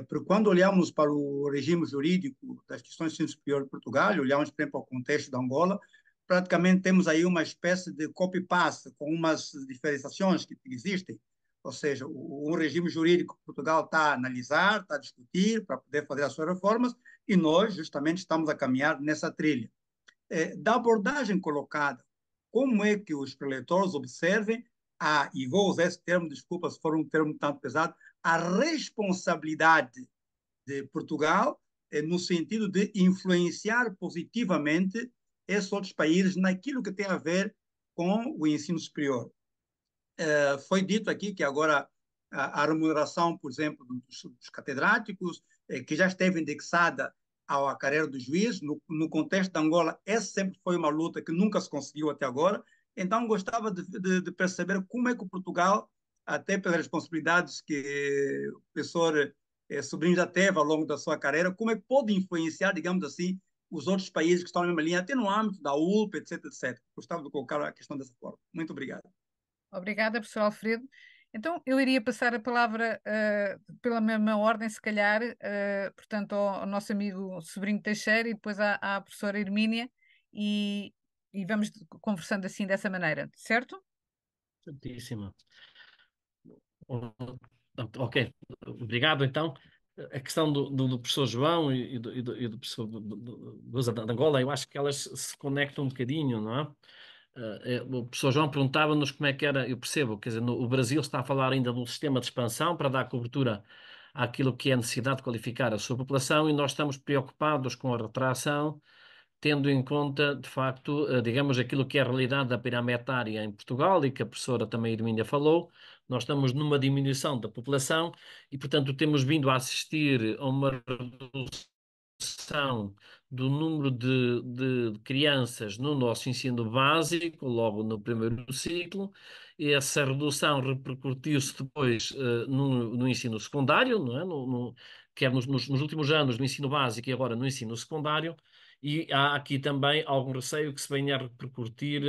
Porque quando olhamos para o regime jurídico das questões de ensino superior de Portugal, olhamos, por exemplo, ao contexto da Angola, praticamente temos aí uma espécie de copy-paste, com umas diferenciações que existem. Ou seja, o regime jurídico que Portugal está a analisar, está a discutir para poder fazer as suas reformas, e nós, justamente, estamos a caminhar nessa trilha. Da abordagem colocada, como é que os preletores observem e vou usar esse termo, desculpa se for um termo tanto pesado, a responsabilidade de Portugal no sentido de influenciar positivamente esses outros países naquilo que tem a ver com o ensino superior. Foi dito aqui que agora a remuneração, por exemplo, dos catedráticos, que já esteve indexada à carreira do juiz, no contexto da Angola, essa sempre foi uma luta que nunca se conseguiu até agora. Então, gostava de perceber como é que o Portugal, até pelas responsabilidades que o professor Sobrinho já teve ao longo da sua carreira, como é que pode influenciar, digamos assim, os outros países que estão na mesma linha, até no âmbito da ULP, etc, etc. Gostava de colocar a questão dessa forma. Muito obrigado. Obrigada, professor Alfredo. Então, eu iria passar a palavra pela mesma ordem, se calhar, portanto, ao nosso amigo Sobrinho Teixeira e depois à professora Hermínia, e vamos conversando assim dessa maneira, certo? Certíssimo. Ok, obrigado então. A questão do professor João e do professor Busa de Angola, eu acho que elas se conectam um bocadinho, não é? O professor João perguntava-nos como é que era, eu percebo, quer dizer, o Brasil está a falar ainda de um sistema de expansão para dar cobertura àquilo que é a necessidade de qualificar a sua população, e nós estamos preocupados com a retração, tendo em conta, de facto, digamos, aquilo que é a realidade da pirâmide etária em Portugal, e que a professora também Irmíndia falou. Nós estamos numa diminuição da população e, portanto, temos vindo a assistir a uma redução do número de crianças no nosso ensino básico, logo no primeiro ciclo, e essa redução repercutiu-se depois no ensino secundário, não é? Quer nos últimos anos do ensino básico e agora no ensino secundário, e há aqui também algum receio que se venha a repercutir,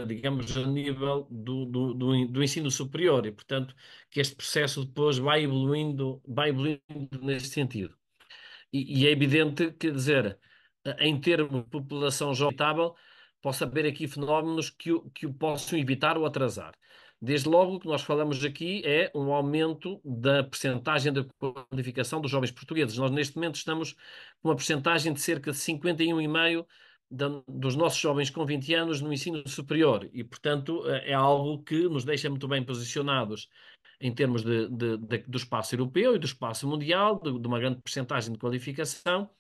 digamos, a nível do ensino superior, e, portanto, que este processo depois vai evoluindo nesse sentido. E é evidente, quer dizer, em termos de população jovem, possa haver aqui fenómenos que o possam evitar ou atrasar. Desde logo, o que nós falamos aqui é um aumento da percentagem da qualificação dos jovens portugueses. Nós, neste momento, estamos com uma percentagem de cerca de 51,5% dos nossos jovens com 20 anos no ensino superior, e, portanto, é algo que nos deixa muito bem posicionados em termos do espaço europeu e do espaço mundial, de uma grande percentagem de qualificação,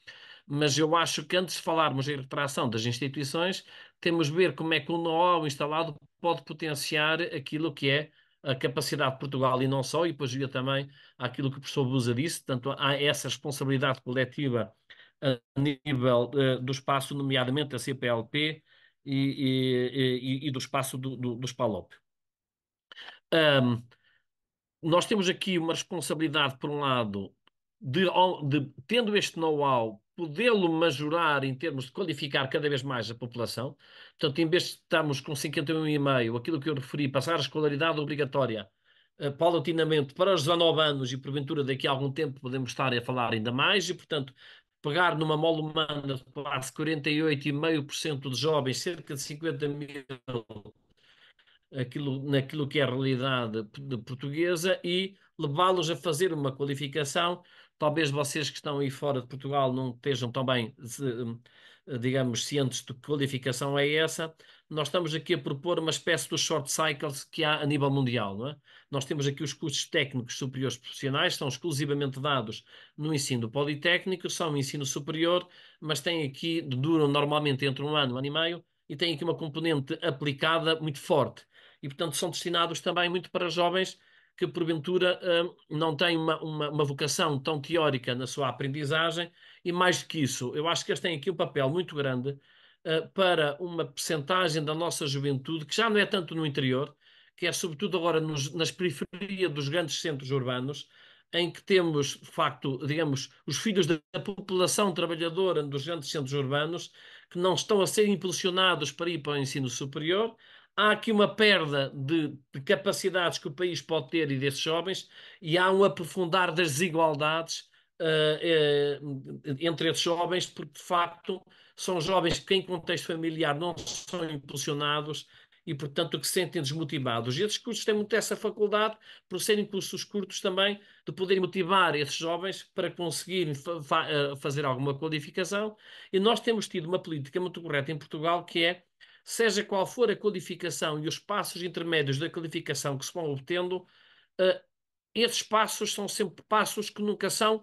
mas eu acho que antes de falarmos em retração das instituições, temos de ver como é que o know-how instalado pode potenciar aquilo que é a capacidade de Portugal e não só, e depois via também aquilo que o professor Busa disse, portanto, há essa responsabilidade coletiva a nível do espaço, nomeadamente da CPLP e do espaço dos PALOP. Nós temos aqui uma responsabilidade, por um lado, tendo este know-how, podê-lo majorar em termos de qualificar cada vez mais a população. Portanto, em vez de estarmos com 51,5, aquilo que eu referi, passar a escolaridade obrigatória paulatinamente para os 19 anos e, porventura, daqui a algum tempo podemos estar a falar ainda mais e, portanto, pegar numa mole humana de quase 48,5% de jovens, cerca de 50 mil naquilo que é a realidade portuguesa e levá-los a fazer uma qualificação. Talvez vocês que estão aí fora de Portugal não estejam também, digamos, cientes de que qualificação é essa. Nós estamos aqui a propor uma espécie dos short cycles que há a nível mundial, não é? Nós temos aqui os cursos técnicos superiores profissionais, são exclusivamente dados no ensino politécnico, são ensino superior, mas têm aqui, duram normalmente entre um ano e meio, e têm aqui uma componente aplicada muito forte e, portanto, são destinados também muito para jovens que, porventura, não têm uma vocação tão teórica na sua aprendizagem e, mais do que isso, eu acho que eles têm aqui um papel muito grande para uma percentagem da nossa juventude, que já não é tanto no interior, que é sobretudo agora nas periferias dos grandes centros urbanos, em que temos, de facto, digamos, os filhos da população trabalhadora dos grandes centros urbanos que não estão a ser impulsionados para ir para o ensino superior. Há aqui uma perda de capacidades que o país pode ter e desses jovens, e há um aprofundar das desigualdades entre esses jovens, porque de facto são jovens que em contexto familiar não são impulsionados e, portanto, que se sentem desmotivados. E esses cursos têm muito essa faculdade, por serem cursos curtos também, de poderem motivar esses jovens para conseguirem fazer alguma qualificação. E nós temos tido uma política muito correta em Portugal, que é, seja qual for a qualificação e os passos intermédios da qualificação que se vão obtendo, esses passos são sempre passos que nunca são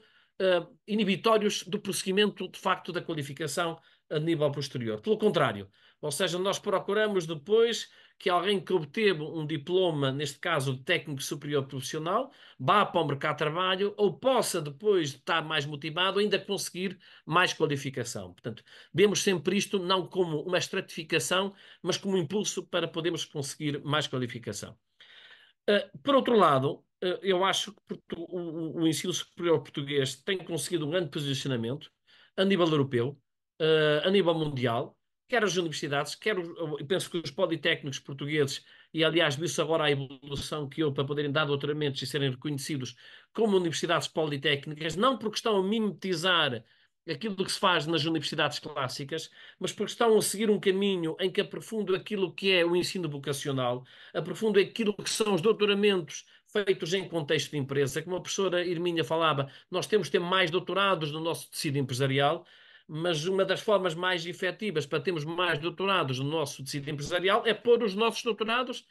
inibitórios do prosseguimento, de facto, da qualificação a nível posterior. Pelo contrário, ou seja, nós procuramos depois que alguém que obteve um diploma, neste caso de técnico superior profissional, vá para o mercado de trabalho ou possa, depois de estar mais motivado, ainda conseguir mais qualificação. Portanto, vemos sempre isto não como uma estratificação, mas como um impulso para podermos conseguir mais qualificação. Por outro lado, eu acho que o ensino superior português tem conseguido um grande posicionamento a nível europeu, a nível mundial, quer as universidades, eu penso que os politécnicos portugueses, e aliás, viu-se agora a evolução que houve para poderem dar doutoramentos e serem reconhecidos como universidades politécnicas, não porque estão a mimetizar aquilo que se faz nas universidades clássicas, mas porque estão a seguir um caminho em que aprofundam aquilo que é o ensino vocacional, aprofundam aquilo que são os doutoramentos feitos em contexto de empresa. Como a professora Irmínia falava, nós temos de ter mais doutorados no nosso tecido empresarial, mas uma das formas mais efetivas para termos mais doutorados no nosso tecido empresarial é pôr os nossos doutorados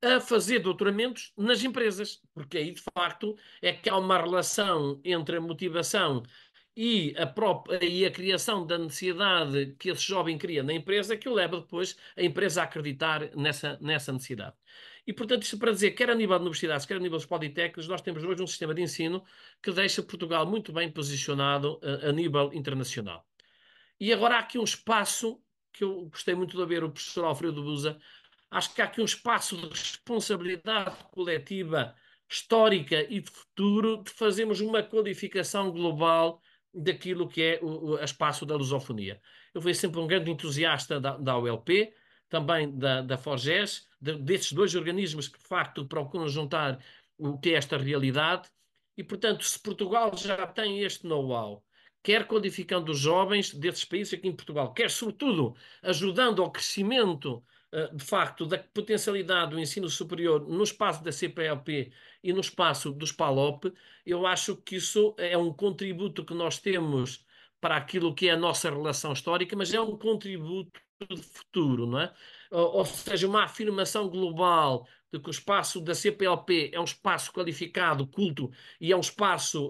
a fazer doutoramentos nas empresas, porque aí, de facto, é que há uma relação entre a motivação e a criação da necessidade que esse jovem cria na empresa, que o leva depois a empresa a acreditar nessa necessidade. E, portanto, isto para dizer, quer a nível de universidades, quer a nível dos politécnicos, nós temos hoje um sistema de ensino que deixa Portugal muito bem posicionado a nível internacional. E agora há aqui um espaço que eu gostei muito de ver o professor Alfredo Busa. Acho que há aqui um espaço de responsabilidade coletiva, histórica e de futuro, de fazermos uma qualificação global daquilo que é o espaço da lusofonia. Eu fui sempre um grande entusiasta da ULP, também da Forges, desses dois organismos que, de facto, procuram juntar o que é esta realidade. E, portanto, se Portugal já tem este know-how, quer qualificando os jovens desses países aqui em Portugal, quer, sobretudo, ajudando ao crescimento, de facto, da potencialidade do ensino superior no espaço da CPLP e no espaço dos PALOP, eu acho que isso é um contributo que nós temos para aquilo que é a nossa relação histórica, mas é um contributo de futuro, não é? Ou seja, uma afirmação global de que o espaço da CPLP é um espaço qualificado, culto, e é um espaço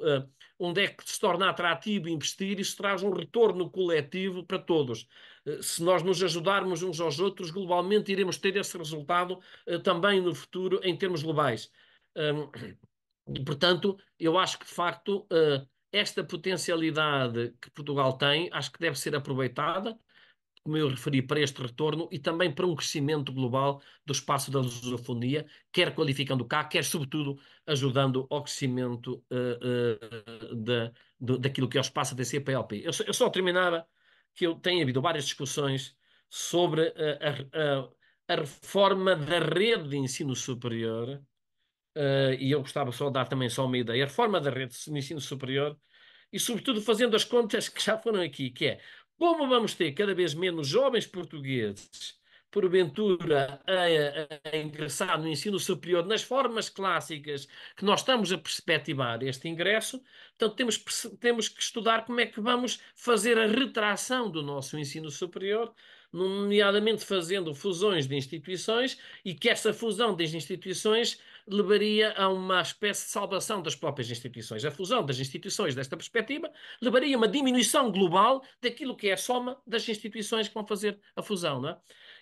onde é que se torna atrativo investir, isso traz um retorno coletivo para todos. Se nós nos ajudarmos uns aos outros, globalmente iremos ter esse resultado também no futuro em termos globais. E, portanto, eu acho que, de facto, esta potencialidade que Portugal tem, acho que deve ser aproveitada, como eu referi, para este retorno e também para um crescimento global do espaço da lusofonia, quer qualificando cá, quer, sobretudo, ajudando ao crescimento daquilo que é o espaço da CPLP. Eu só terminava que eu tenho havido várias discussões sobre a reforma da rede de ensino superior. E eu gostava só de dar também só uma ideia. A reforma da rede de ensino superior e, sobretudo, fazendo as contas que já foram aqui, que é como vamos ter cada vez menos jovens portugueses, porventura, a ingressar no ensino superior nas formas clássicas que nós estamos a perspectivar este ingresso, então temos que estudar como é que vamos fazer a retração do nosso ensino superior, nomeadamente fazendo fusões de instituições, e que essa fusão das instituições levaria a uma espécie de salvação das próprias instituições. A fusão das instituições desta perspectiva levaria a uma diminuição global daquilo que é a soma das instituições que vão fazer a fusão, não é?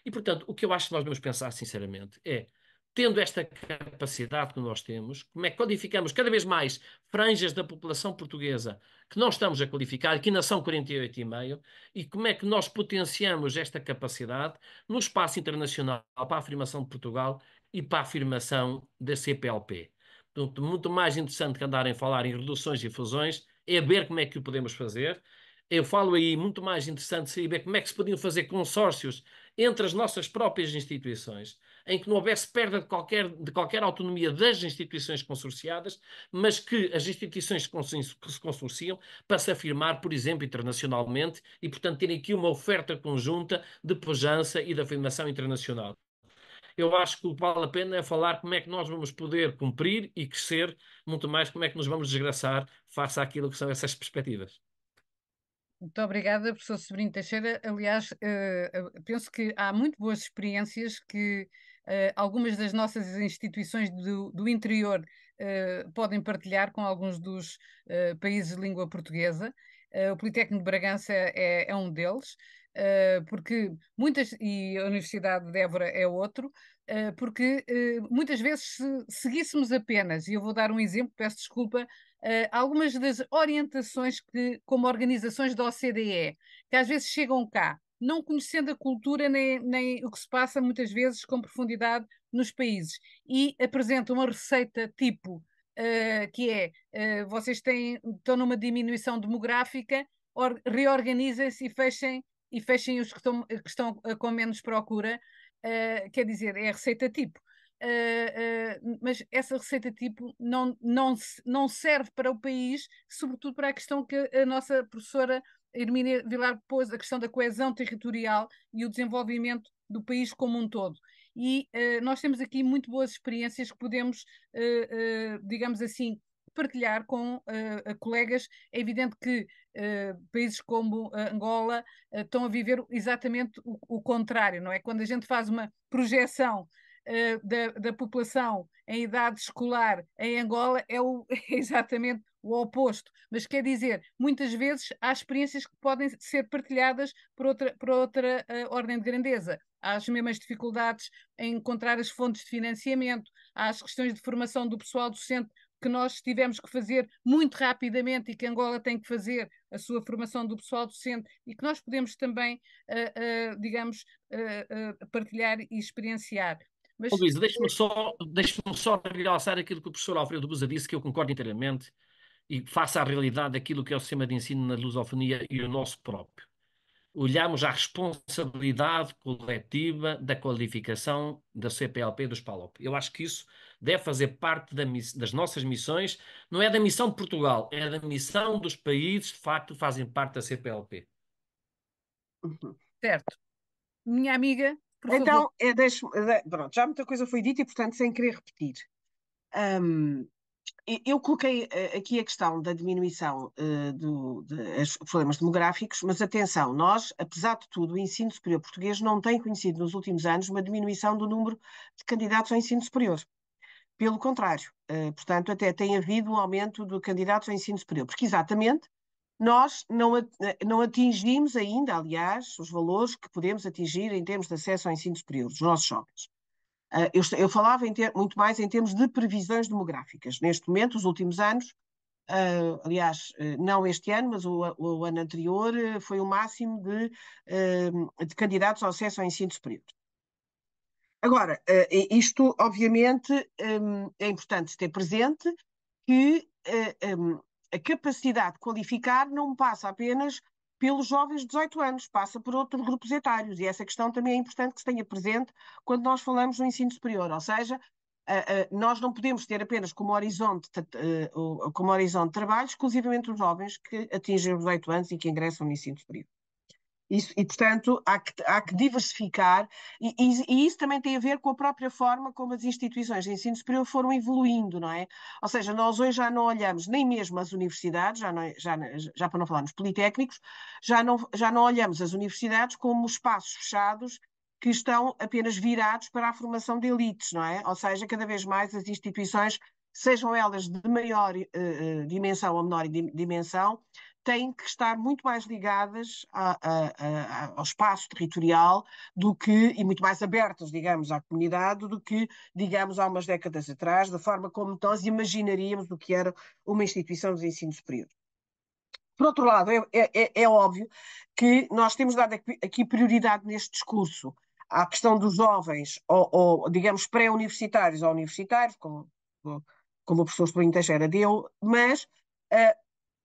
E, portanto, o que eu acho que nós devemos pensar, sinceramente, é, tendo esta capacidade que nós temos, como é que qualificamos cada vez mais franjas da população portuguesa que não estamos a qualificar, que ainda são 48,5, e como é que nós potenciamos esta capacidade no espaço internacional para a afirmação de Portugal e para a afirmação da CPLP. Portanto, muito mais interessante que andarem a falar em reduções e fusões é ver como é que o podemos fazer. Eu falo aí muito mais interessante saber como é que se podiam fazer consórcios entre as nossas próprias instituições, em que não houvesse perda de qualquer autonomia das instituições consorciadas, mas que as instituições que se consorciam para se afirmar, por exemplo, internacionalmente e, portanto, terem aqui uma oferta conjunta de pujança e de afirmação internacional. Eu acho que o que vale a pena é falar como é que nós vamos poder cumprir e crescer, muito mais como é que nos vamos desgraçar face àquilo que são essas perspectivas. Muito obrigada, professor Severino Teixeira. Aliás, penso que há muito boas experiências que algumas das nossas instituições do interior podem partilhar com alguns dos países de língua portuguesa. O Politécnico de Bragança é um deles, porque muitas, e a Universidade de Évora é outro, porque muitas vezes se seguíssemos apenas, e eu vou dar um exemplo, peço desculpa, algumas das orientações que, como organizações da OCDE, que às vezes chegam cá, não conhecendo a cultura nem o que se passa muitas vezes com profundidade nos países, e apresentam uma receita tipo, que é, vocês estão numa diminuição demográfica, reorganizem-se e fechem os que estão com menos procura, quer dizer, é a receita tipo. Mas essa receita tipo não serve para o país, sobretudo para a questão que a nossa professora Hermínia Vilar pôs, a questão da coesão territorial e o desenvolvimento do país como um todo. E nós temos aqui muito boas experiências que podemos, digamos assim, partilhar com colegas. É evidente que países como Angola estão a viver exatamente o contrário, não é? Quando a gente faz uma projeção da população em idade escolar em Angola é exatamente o oposto. Mas quer dizer, muitas vezes há experiências que podem ser partilhadas por outra ordem de grandeza. Há as mesmas dificuldades em encontrar as fontes de financiamento, há as questões de formação do pessoal docente que nós tivemos que fazer muito rapidamente e que Angola tem que fazer a sua formação do pessoal docente e que nós podemos também, digamos, partilhar e experienciar. Mas, Luísa, deixe-me só realçar aquilo que o professor Alfredo Busa disse, que eu concordo inteiramente, e faça a realidade daquilo que é o sistema de ensino na lusofonia e o nosso próprio. Olhamos à responsabilidade coletiva da qualificação da CPLP e dos PALOP. Eu acho que isso deve fazer parte das nossas missões, não é da missão de Portugal, é da missão dos países que de facto fazem parte da CPLP. certo. Minha amiga, por favor. Então, pronto, já muita coisa foi dita e, portanto, sem querer repetir. Eu coloquei aqui a questão da diminuição dos problemas demográficos, mas atenção, nós, apesar de tudo, o ensino superior português não tem conhecido nos últimos anos uma diminuição do número de candidatos ao ensino superior. Pelo contrário, portanto, até tem havido um aumento de candidatos ao ensino superior, porque exatamente nós não atingimos ainda, aliás, os valores que podemos atingir em termos de acesso ao ensino superior dos nossos jovens. Eu falava muito mais em termos de previsões demográficas. Neste momento, os últimos anos, aliás, não este ano, mas o ano anterior, foi o máximo de candidatos ao acesso ao ensino superior. Agora, isto, obviamente, é importante ter presente que a capacidade de qualificar não passa apenas pelos jovens de 18 anos, passa por outros grupos etários, e essa questão também é importante que se tenha presente quando nós falamos no ensino superior, ou seja, nós não podemos ter apenas como horizonte de trabalho exclusivamente os jovens que atingem os 18 anos e que ingressam no ensino superior. Portanto, há que diversificar, e isso também tem a ver com a própria forma como as instituições de ensino superior foram evoluindo, não é? Ou seja, nós hoje já não olhamos nem mesmo as universidades, já para não falar nos politécnicos, já não olhamos as universidades como espaços fechados que estão apenas virados para a formação de elites, não é? Ou seja, cada vez mais as instituições, sejam elas de maior dimensão ou menor dimensão, têm que estar muito mais ligadas ao espaço territorial e muito mais abertas, digamos, à comunidade do que, digamos, há umas décadas atrás, da forma como nós imaginaríamos o que era uma instituição de ensino superior. Por outro lado, é óbvio que nós temos dado aqui prioridade neste discurso à questão dos jovens, ou digamos, pré-universitários ou universitários, como o professor Sobrinho Teixeira deu, mas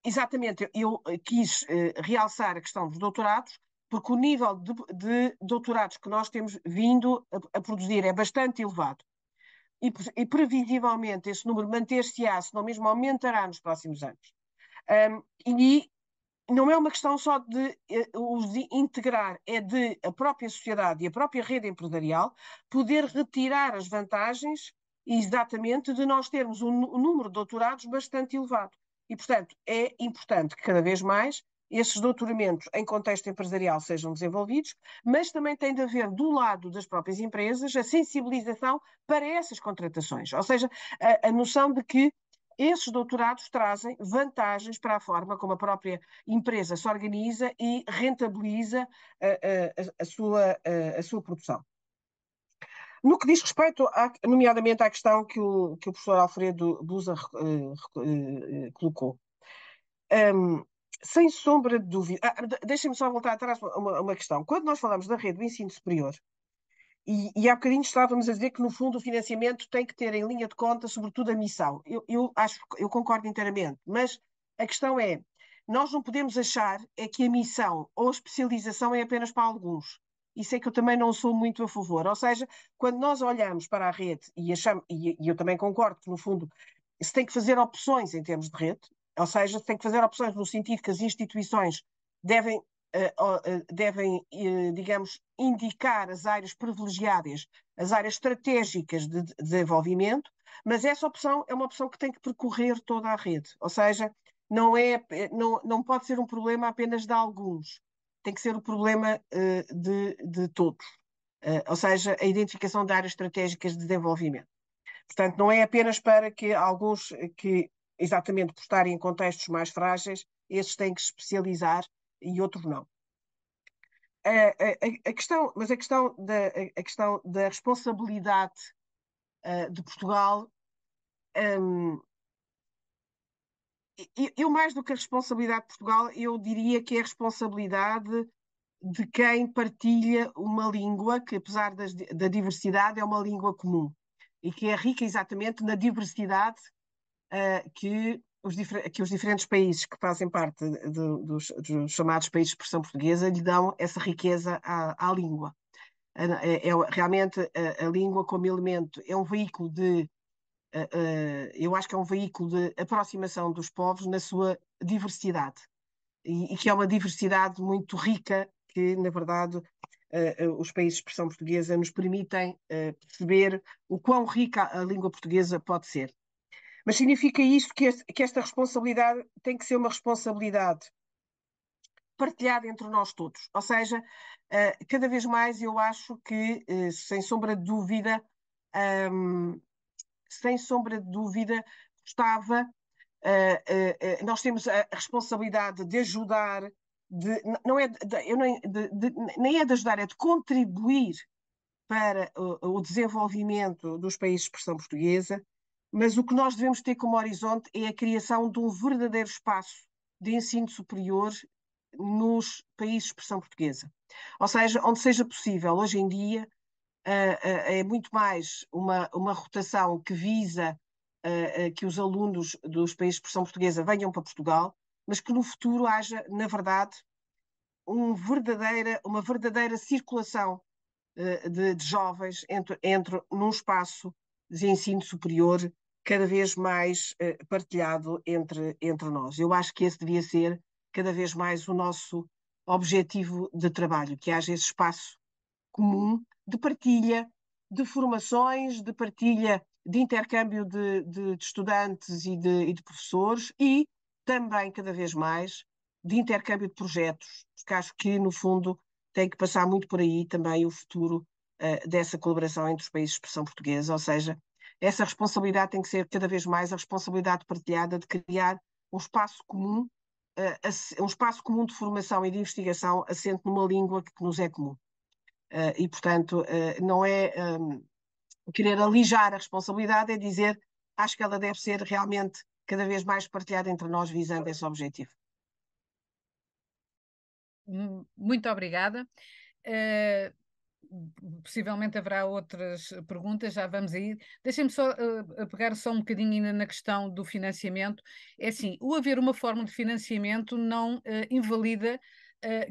exatamente, eu quis realçar a questão dos doutorados, porque o nível de doutorados que nós temos vindo a produzir é bastante elevado. E previsivelmente esse número manter-se-á, se não mesmo aumentará nos próximos anos. E não é uma questão só de os integrar, é de a própria sociedade e a própria rede empresarial poder retirar as vantagens exatamente de nós termos um número de doutorados bastante elevado. E, portanto, é importante que cada vez mais esses doutoramentos em contexto empresarial sejam desenvolvidos, mas também tem de haver do lado das próprias empresas a sensibilização para essas contratações, ou seja, a noção de que esses doutorados trazem vantagens para a forma como a própria empresa se organiza e rentabiliza a sua produção. No que diz respeito, nomeadamente, à questão que o professor Alfredo Busa colocou, sem sombra de dúvida. Deixem-me só voltar atrás a uma questão. Quando nós falamos da rede do ensino superior, e há bocadinho estávamos a dizer que, no fundo, o financiamento tem que ter em linha de conta, sobretudo, a missão. Eu concordo inteiramente, mas a questão é, nós não podemos achar que a missão ou a especialização é apenas para alguns. Isso é que eu também não sou muito a favor. Ou seja, quando nós olhamos para a rede, e eu também concordo que, no fundo, se tem que fazer opções em termos de rede, ou seja, se tem que fazer opções no sentido que as instituições devem digamos, indicar as áreas privilegiadas, as áreas estratégicas de desenvolvimento, mas essa opção é uma opção que tem que percorrer toda a rede, ou seja, não pode ser um problema apenas de alguns, tem que ser um problema de todos, ou seja, a identificação de áreas estratégicas de desenvolvimento. Portanto, não é apenas para que alguns que, exatamente por estarem em contextos mais frágeis, esses têm que se especializar e outros não. A questão da responsabilidade de Portugal, eu mais do que a responsabilidade de Portugal, eu diria que é a responsabilidade de quem partilha uma língua que, apesar da diversidade, é uma língua comum e que é rica exatamente na diversidade que os diferentes países que fazem parte dos chamados países de expressão portuguesa lhe dão essa riqueza à língua. Realmente a língua como elemento é um veículo eu acho que é um veículo de aproximação dos povos na sua diversidade e que é uma diversidade muito rica que, na verdade, os países de expressão portuguesa nos permitem perceber o quão rica a língua portuguesa pode ser. Mas significa isto que esta responsabilidade tem que ser uma responsabilidade partilhada entre nós todos. Ou seja, cada vez mais eu acho que, sem sombra de dúvida, gostava, nós temos a responsabilidade de ajudar, não é eu nem é de ajudar, é de contribuir para o desenvolvimento dos países de expressão portuguesa, mas o que nós devemos ter como horizonte é a criação de um verdadeiro espaço de ensino superior nos países de expressão portuguesa. Ou seja, onde seja possível, hoje em dia, é muito mais uma rotação que visa que os alunos dos países de expressão portuguesa venham para Portugal, mas que no futuro haja, na verdade, uma verdadeira circulação de jovens entre num espaço de ensino superior cada vez mais partilhado entre nós. Eu acho que esse devia ser cada vez mais o nosso objetivo de trabalho, que haja esse espaço comum de partilha de formações, de partilha de intercâmbio de estudantes e de professores e também, cada vez mais, de intercâmbio de projetos, porque acho que, no fundo, tem que passar muito por aí também o futuro dessa colaboração entre os países de expressão portuguesa, ou seja, essa responsabilidade tem que ser cada vez mais a responsabilidade partilhada de criar um espaço comum, um espaço comum de formação e de investigação assente numa língua que nos é comum. E, portanto, não é querer alijar a responsabilidade, é dizer, acho que ela deve ser realmente cada vez mais partilhada entre nós, visando esse objetivo. Muito obrigada. Possivelmente haverá outras perguntas, já vamos aí. Deixem-me só pegar só um bocadinho ainda na questão do financiamento. É assim, o haver uma forma de financiamento não invalida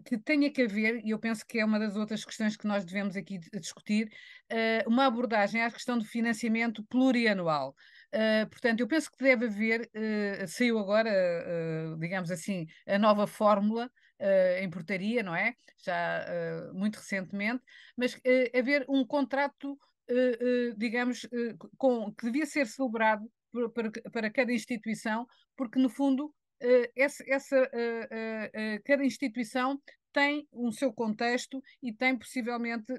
que tenha que haver, e eu penso que é uma das outras questões que nós devemos aqui discutir, uma abordagem à questão do financiamento plurianual. Portanto, eu penso que deve haver, saiu agora, digamos assim, a nova fórmula em portaria, não é? Já muito recentemente, mas haver um contrato, digamos, que devia ser celebrado para cada instituição, porque no fundo cada instituição tem um seu contexto e tem possivelmente,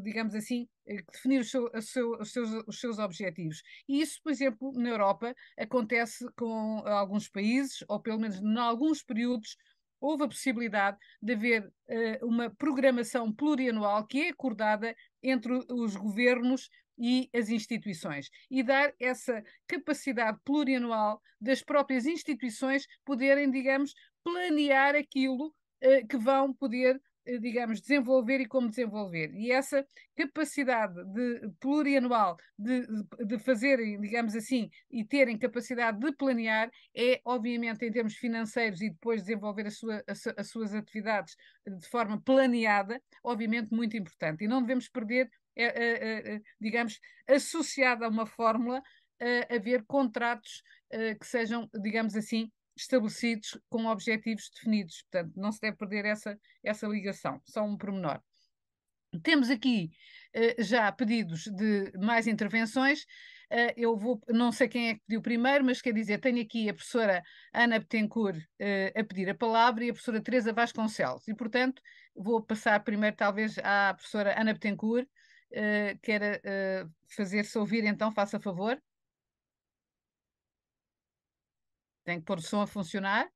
digamos assim, que definir os seus objetivos. E isso, por exemplo, na Europa acontece com alguns países, ou pelo menos em alguns períodos, houve a possibilidade de haver uma programação plurianual que é acordada entre os governos e as instituições e dar essa capacidade plurianual das próprias instituições poderem, digamos, planear aquilo que vão poder, digamos, desenvolver e como desenvolver. E essa capacidade plurianual de fazerem, digamos assim, e terem capacidade de planear é, obviamente, em termos financeiros e depois desenvolver as suas atividades de forma planeada, obviamente muito importante. E não devemos perder, digamos, associada a uma fórmula, haver contratos que sejam, digamos assim, estabelecidos com objetivos definidos. Portanto, não se deve perder essa ligação. Só um pormenor. Temos aqui já pedidos de mais intervenções. Eu não sei quem é que pediu primeiro, mas quer dizer, tenho aqui a professora Ana Betancourt a pedir a palavra e a professora Teresa Vasconcelos. E, portanto, vou passar primeiro, talvez, à professora Ana Betancourt. Quer fazer-se ouvir, então, faça favor. Tem que pôr o som a funcionar.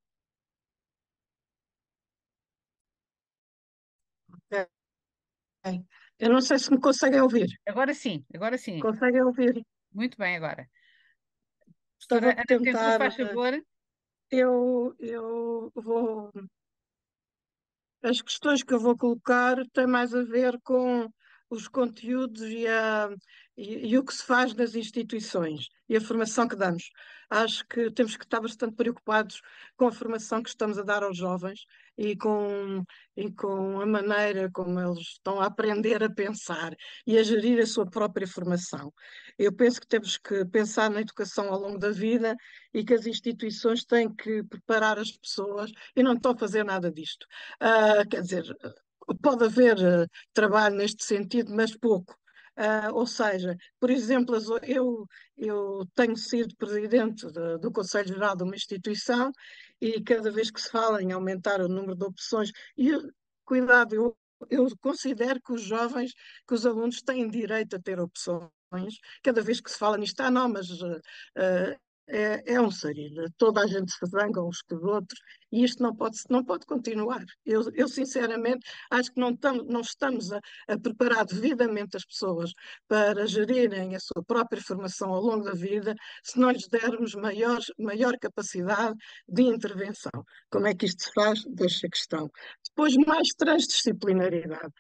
Eu não sei se me conseguem ouvir. Agora sim, agora sim. Conseguem ouvir? Muito bem, agora. Estava Professora a Ana Betancourt, tentar. faz favor. Eu vou. As questões que eu vou colocar têm mais a ver com os conteúdos e o que se faz nas instituições e a formação que damos. Acho que temos que estar bastante preocupados com a formação que estamos a dar aos jovens e com a maneira como eles estão a aprender a pensar e a gerir a sua própria formação. Eu penso que temos que pensar na educação ao longo da vida e que as instituições têm que preparar as pessoas e não estão a fazer nada disto. Quer dizer, pode haver trabalho neste sentido, mas pouco. Ou seja, por exemplo, eu tenho sido presidente do Conselho Geral de uma instituição e cada vez que se fala em aumentar o número de opções, cuidado, eu considero que os jovens, que os alunos têm direito a ter opções. Cada vez que se fala nisto, não, mas é um sarilho. Toda a gente se zanga uns com os outros e isto não pode continuar. Eu sinceramente acho que não estamos a preparar devidamente as pessoas para gerirem a sua própria formação ao longo da vida se não lhes dermos maior capacidade de intervenção. Como é que isto se faz? Deixa a questão. Depois, mais transdisciplinaridade.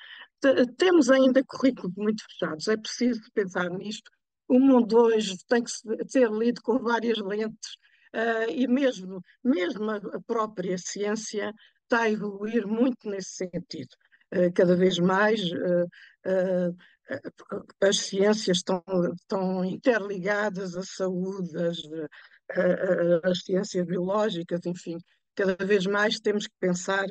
Temos ainda currículos muito fechados, é preciso pensar nisto. O mundo hoje tem que ser lido com várias lentes, e mesmo a própria ciência está a evoluir muito nesse sentido. Cada vez mais as ciências estão interligadas à saúde, às ciências biológicas, enfim. Cada vez mais temos que pensar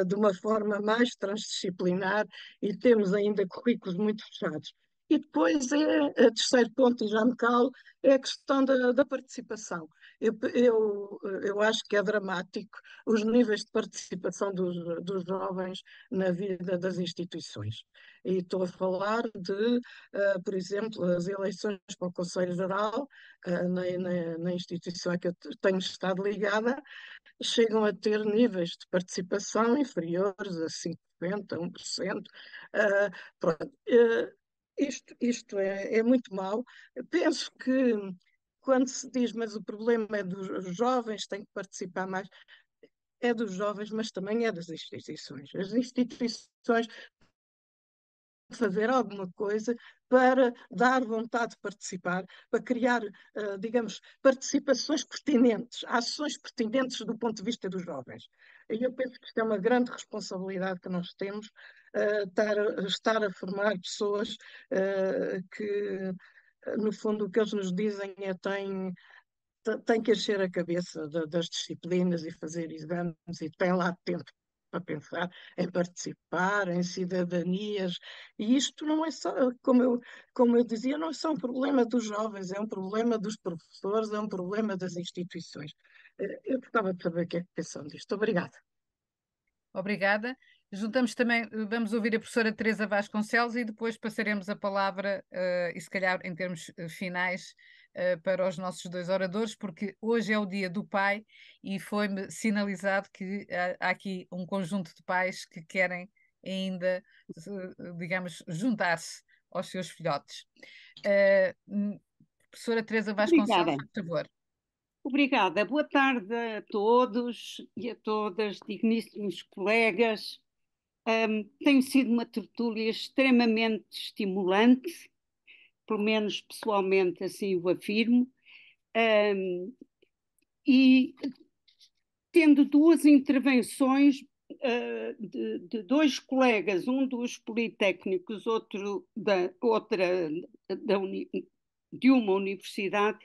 de uma forma mais transdisciplinar e temos ainda currículos muito fechados. E depois o terceiro ponto, e já me calo, é a questão da participação. Eu acho que é dramático os níveis de participação dos jovens na vida das instituições. E estou a falar de, por exemplo, as eleições para o Conselho Geral, na instituição a que eu tenho estado ligada, chegam a ter níveis de participação inferiores a 50%, 1%. Pronto. Isto é muito mau. Penso que quando se diz, mas o problema é dos jovens, têm que participar mais, é dos jovens, mas também é das instituições. As instituições fazer alguma coisa para dar vontade de participar, para criar, digamos, participações pertinentes, ações pertinentes do ponto de vista dos jovens. E eu penso que isto é uma grande responsabilidade que nós temos, estar a formar pessoas que, no fundo, o que eles nos dizem é tem que encher a cabeça das disciplinas e fazer exames e tem lá tempo para pensar em participar, em cidadanias, e isto não é só, como eu dizia, não é só um problema dos jovens, é um problema dos professores, é um problema das instituições. Eu gostava de saber o que é que pensam disto. Obrigada. Obrigada. Juntamos também, vamos ouvir a professora Teresa Vasconcelos e depois passaremos a palavra, e se calhar em termos finais, para os nossos dois oradores, porque hoje é o Dia do Pai e foi-me sinalizado que há aqui um conjunto de pais que querem ainda, digamos, juntar-se aos seus filhotes. Professora Teresa Vasconcelos, Obrigada. por favor. Obrigada. Boa tarde a todos e a todas, digníssimos colegas. Tem sido uma tertúlia extremamente estimulante, pelo menos pessoalmente assim o afirmo, e tendo duas intervenções de dois colegas, um dos Politécnicos, outro de uma universidade,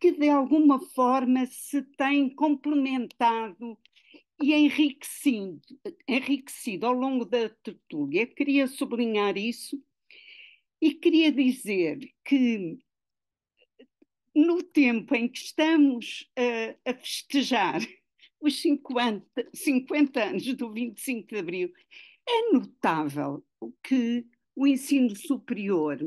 que de alguma forma se tem complementado e enriquecido ao longo da tertúlia. Queria sublinhar isso e queria dizer que no tempo em que estamos a festejar os 50 anos do 25 de Abril, é notável que o ensino superior,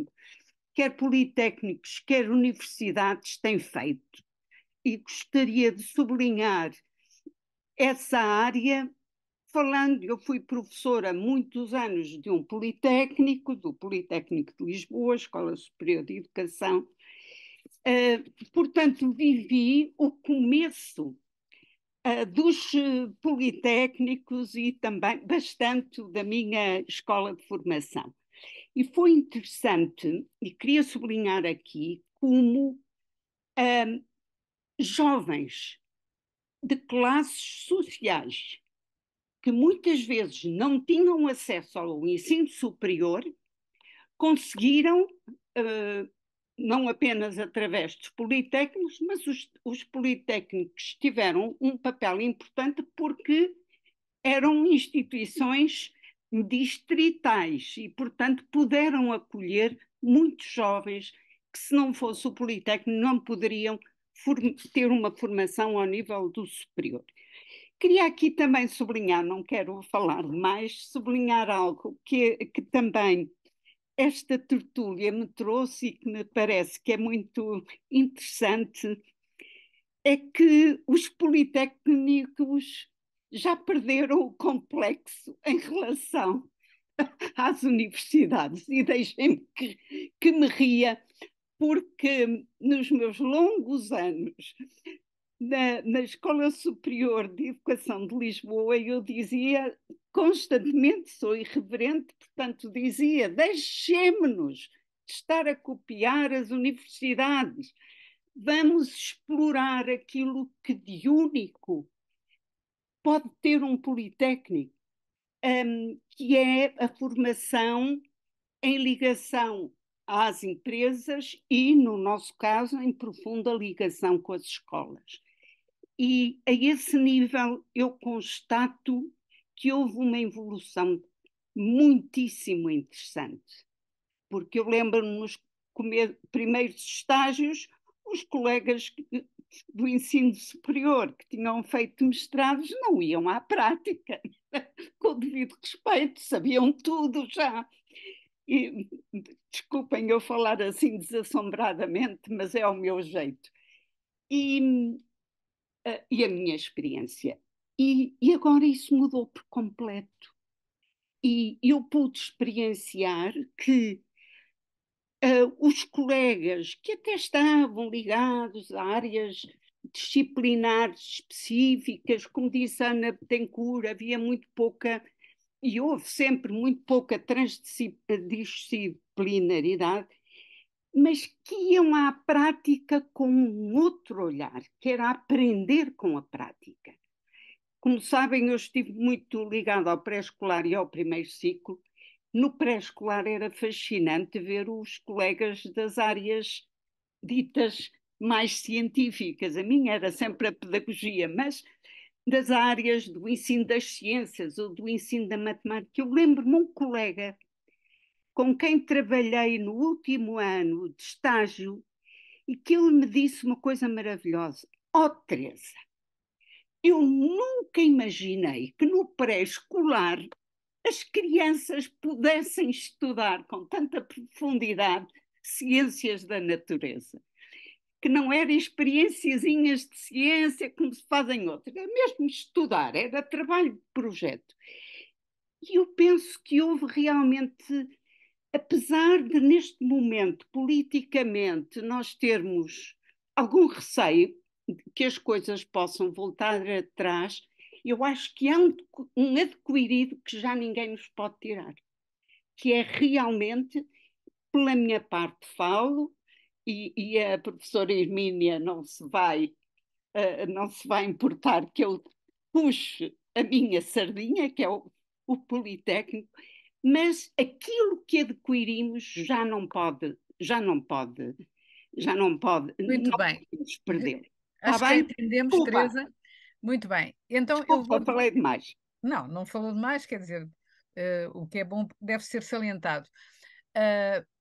quer politécnicos, quer universidades, têm feito. E gostaria de sublinhar essa área, falando, eu fui professora há muitos anos de um politécnico, do Politécnico de Lisboa, Escola Superior de Educação. Portanto, vivi o começo dos politécnicos e também bastante da minha escola de formação. E foi interessante, e queria sublinhar aqui, como jovens de classes sociais que muitas vezes não tinham acesso ao ensino superior, conseguiram, não apenas através dos politécnicos, mas os politécnicos tiveram um papel importante porque eram instituições distritais e, portanto, puderam acolher muitos jovens que, se não fosse o Politécnico, não poderiam ter uma formação ao nível do superior. Queria aqui também sublinhar, não quero falar mais, sublinhar algo que também esta tertúlia me trouxe e que me parece que é muito interessante, é que os politécnicos já perderam o complexo em relação às universidades. E deixem-me que me ria, porque nos meus longos anos na Escola Superior de Educação de Lisboa, eu dizia constantemente, sou irreverente, portanto dizia, deixemo-nos de estar a copiar as universidades, vamos explorar aquilo que de único pode ter um Politécnico, que é a formação em ligação às empresas e, no nosso caso, em profunda ligação com as escolas. E a esse nível eu constato que houve uma evolução muitíssimo interessante, porque eu lembro-me nos primeiros estágios, os colegas do ensino superior que tinham feito mestrados não iam à prática, com o devido respeito, sabiam tudo já. E, desculpem eu falar assim desassombradamente, mas é o meu jeito. E a minha experiência. E agora isso mudou por completo. E eu pude experienciar que os colegas que até estavam ligados a áreas disciplinares específicas, como disse a Ana Betancourt, havia muito pouca, e houve sempre muito pouca transdisciplinaridade, mas que iam à prática com um outro olhar, que era aprender com a prática. Como sabem, eu estive muito ligada ao pré-escolar e ao primeiro ciclo. No pré-escolar era fascinante ver os colegas das áreas ditas mais científicas. A minha era sempre a pedagogia, mas das áreas do ensino das ciências ou do ensino da matemática. Eu lembro-me um colega com quem trabalhei no último ano de estágio e que ele me disse uma coisa maravilhosa. Oh, Teresa, eu nunca imaginei que no pré-escolar as crianças pudessem estudar com tanta profundidade ciências da natureza, que não eram experienciazinhas de ciência como se fazem outras, era mesmo estudar, era trabalho de projeto. E eu penso que houve realmente, apesar de neste momento, politicamente, nós termos algum receio de que as coisas possam voltar atrás, eu acho que há um adquirido que já ninguém nos pode tirar, que é realmente, pela minha parte falo, e a professora Hermínia não se vai importar que eu puxe a minha sardinha, que é o Politécnico, mas aquilo que adquirimos Muito não bem. podemos perder. Acho Está que já bem? entendemos, Desculpa, Teresa. Muito bem. Então eu desculpa, vou. falei demais. Não, não falou demais, quer dizer, o que é bom deve ser salientado.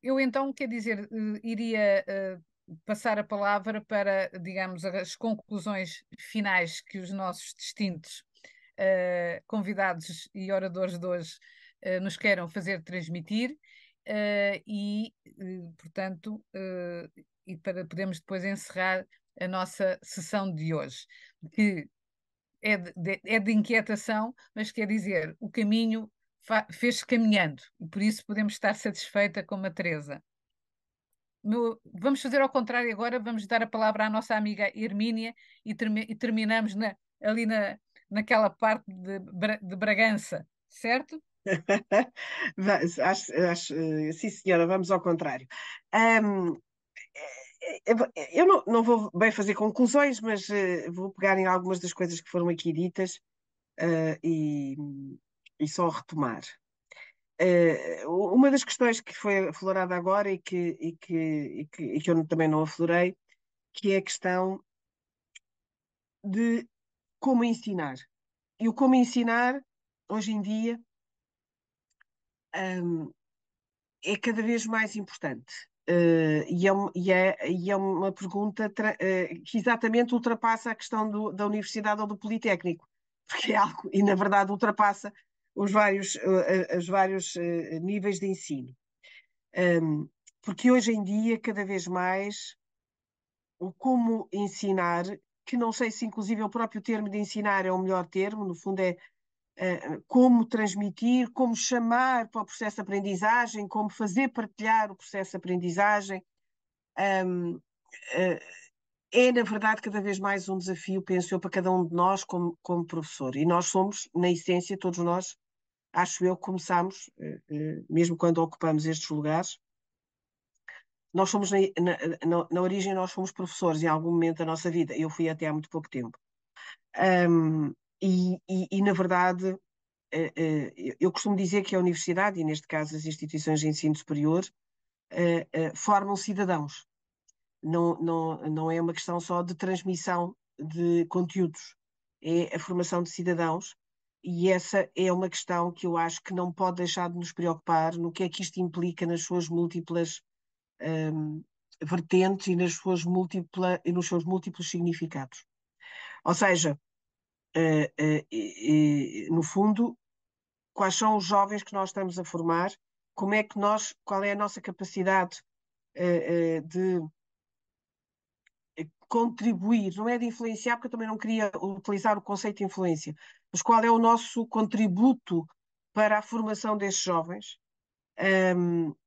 Eu então, quer dizer, iria passar a palavra para, digamos, as conclusões finais que os nossos distintos convidados e oradores de hoje nos queiram fazer transmitir, portanto, e para podermos depois encerrar a nossa sessão de hoje, que é de inquietação, mas quer dizer, o caminho fez-se caminhando, e por isso podemos estar satisfeita com a Teresa. Vamos fazer ao contrário agora, vamos dar a palavra à nossa amiga Hermínia e terminamos ali naquela parte de Bragança, certo? Sim, senhora, vamos ao contrário. Ahm, eu não vou bem fazer conclusões, mas vou pegar em algumas das coisas que foram aqui ditas, e só retomar. Uma das questões que foi aflorada agora e que eu também não aflorei, que é a questão de como ensinar. E o como ensinar, hoje em dia, é cada vez mais importante. E é uma pergunta que exatamente ultrapassa a questão da universidade ou do politécnico, porque é algo, e na verdade ultrapassa os vários níveis de ensino. Porque hoje em dia, cada vez mais, o como ensinar, que não sei se inclusive o próprio termo de ensinar é o melhor termo, no fundo é como transmitir, como chamar para o processo de aprendizagem, como fazer partilhar o processo de aprendizagem, é, na verdade, cada vez mais um desafio, penso eu, para cada um de nós como professor. E nós somos, na essência, todos nós, acho eu, começamos, mesmo quando ocupamos estes lugares, nós somos, na origem, nós fomos professores em algum momento da nossa vida. Eu fui até há muito pouco tempo. Na verdade, eu costumo dizer que a universidade, e neste caso as instituições de ensino superior, formam cidadãos. Não é uma questão só de transmissão de conteúdos, é a formação de cidadãos, e essa é uma questão que eu acho que não pode deixar de nos preocupar no que é que isto implica nas suas múltiplas vertentes e nos seus múltiplos significados. Ou seja, no fundo, quais são os jovens que nós estamos a formar, qual é a nossa capacidade de contribuir, não é de influenciar, porque eu também não queria utilizar o conceito de influência, mas qual é o nosso contributo para a formação desses jovens,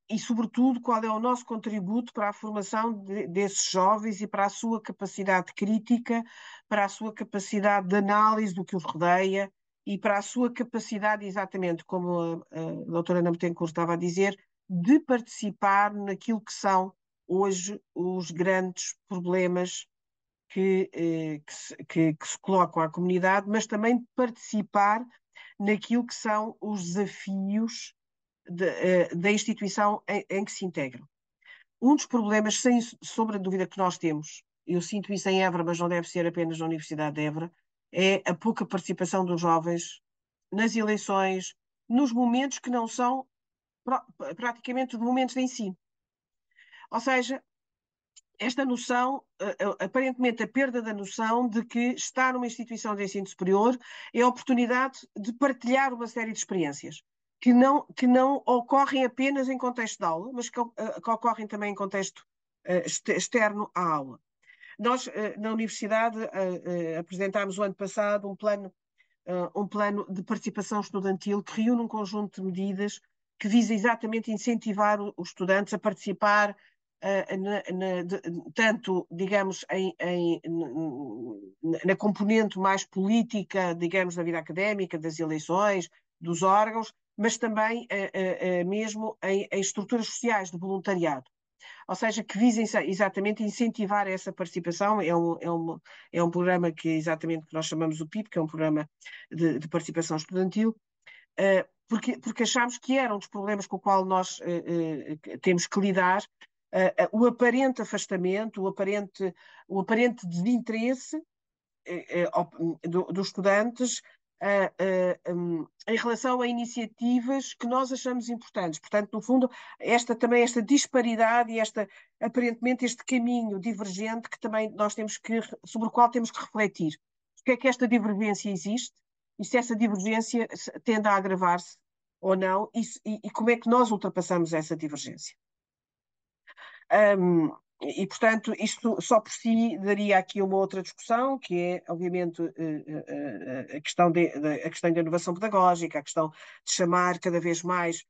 e, sobretudo, qual é o nosso contributo para a formação desses jovens e para a sua capacidade crítica, para a sua capacidade de análise do que os rodeia e para a sua capacidade, exatamente como a doutora Ana Bettencourt estava a dizer, de participar naquilo que são hoje os grandes problemas que se colocam à comunidade, mas também de participar naquilo que são os desafios da instituição em que se integram. Um dos problemas, sem sombra de dúvida, que nós temos, eu sinto isso em Évora, mas não deve ser apenas na Universidade de Évora, é a pouca participação dos jovens nas eleições, nos momentos que não são praticamente os momentos de ensino. Ou seja, esta noção, aparentemente a perda da noção de que estar numa instituição de ensino superior é a oportunidade de partilhar uma série de experiências que não ocorrem apenas em contexto de aula, mas que ocorrem também em contexto externo à aula. Nós, na universidade, apresentámos o ano passado um plano de participação estudantil que reúne um conjunto de medidas que visa exatamente incentivar os estudantes a participar tanto, digamos, na componente mais política, digamos, da vida académica, das eleições, dos órgãos, mas também mesmo em estruturas sociais de voluntariado. Ou seja, que visem exatamente incentivar essa participação. É um programa que exatamente que nós chamamos o PIP, que é um programa de participação estudantil, porque achamos que era um dos problemas com o qual nós temos que lidar, o aparente afastamento, o aparente desinteresse dos estudantes em relação a iniciativas que nós achamos importantes. Portanto, no fundo, esta disparidade e aparentemente este caminho divergente que também sobre o qual temos que refletir. Porque é que esta divergência existe e se essa divergência tende a agravar-se ou não e como é que nós ultrapassamos essa divergência. Portanto, isto só por si daria aqui uma outra discussão, que é, obviamente, a questão da inovação pedagógica, a questão de chamar cada vez mais,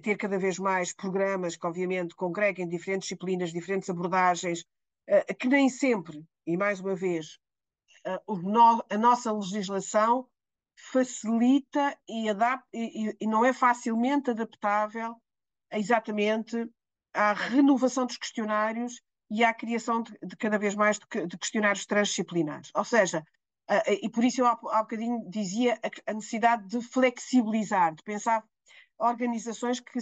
ter cada vez mais programas que, obviamente, congreguem diferentes disciplinas, diferentes abordagens, que nem sempre, e mais uma vez, a nossa legislação facilita e não é facilmente adaptável exatamente à renovação dos questionários e à criação de cada vez mais de questionários transdisciplinares. Ou seja, e por isso eu há bocadinho dizia a necessidade de flexibilizar, de pensar organizações que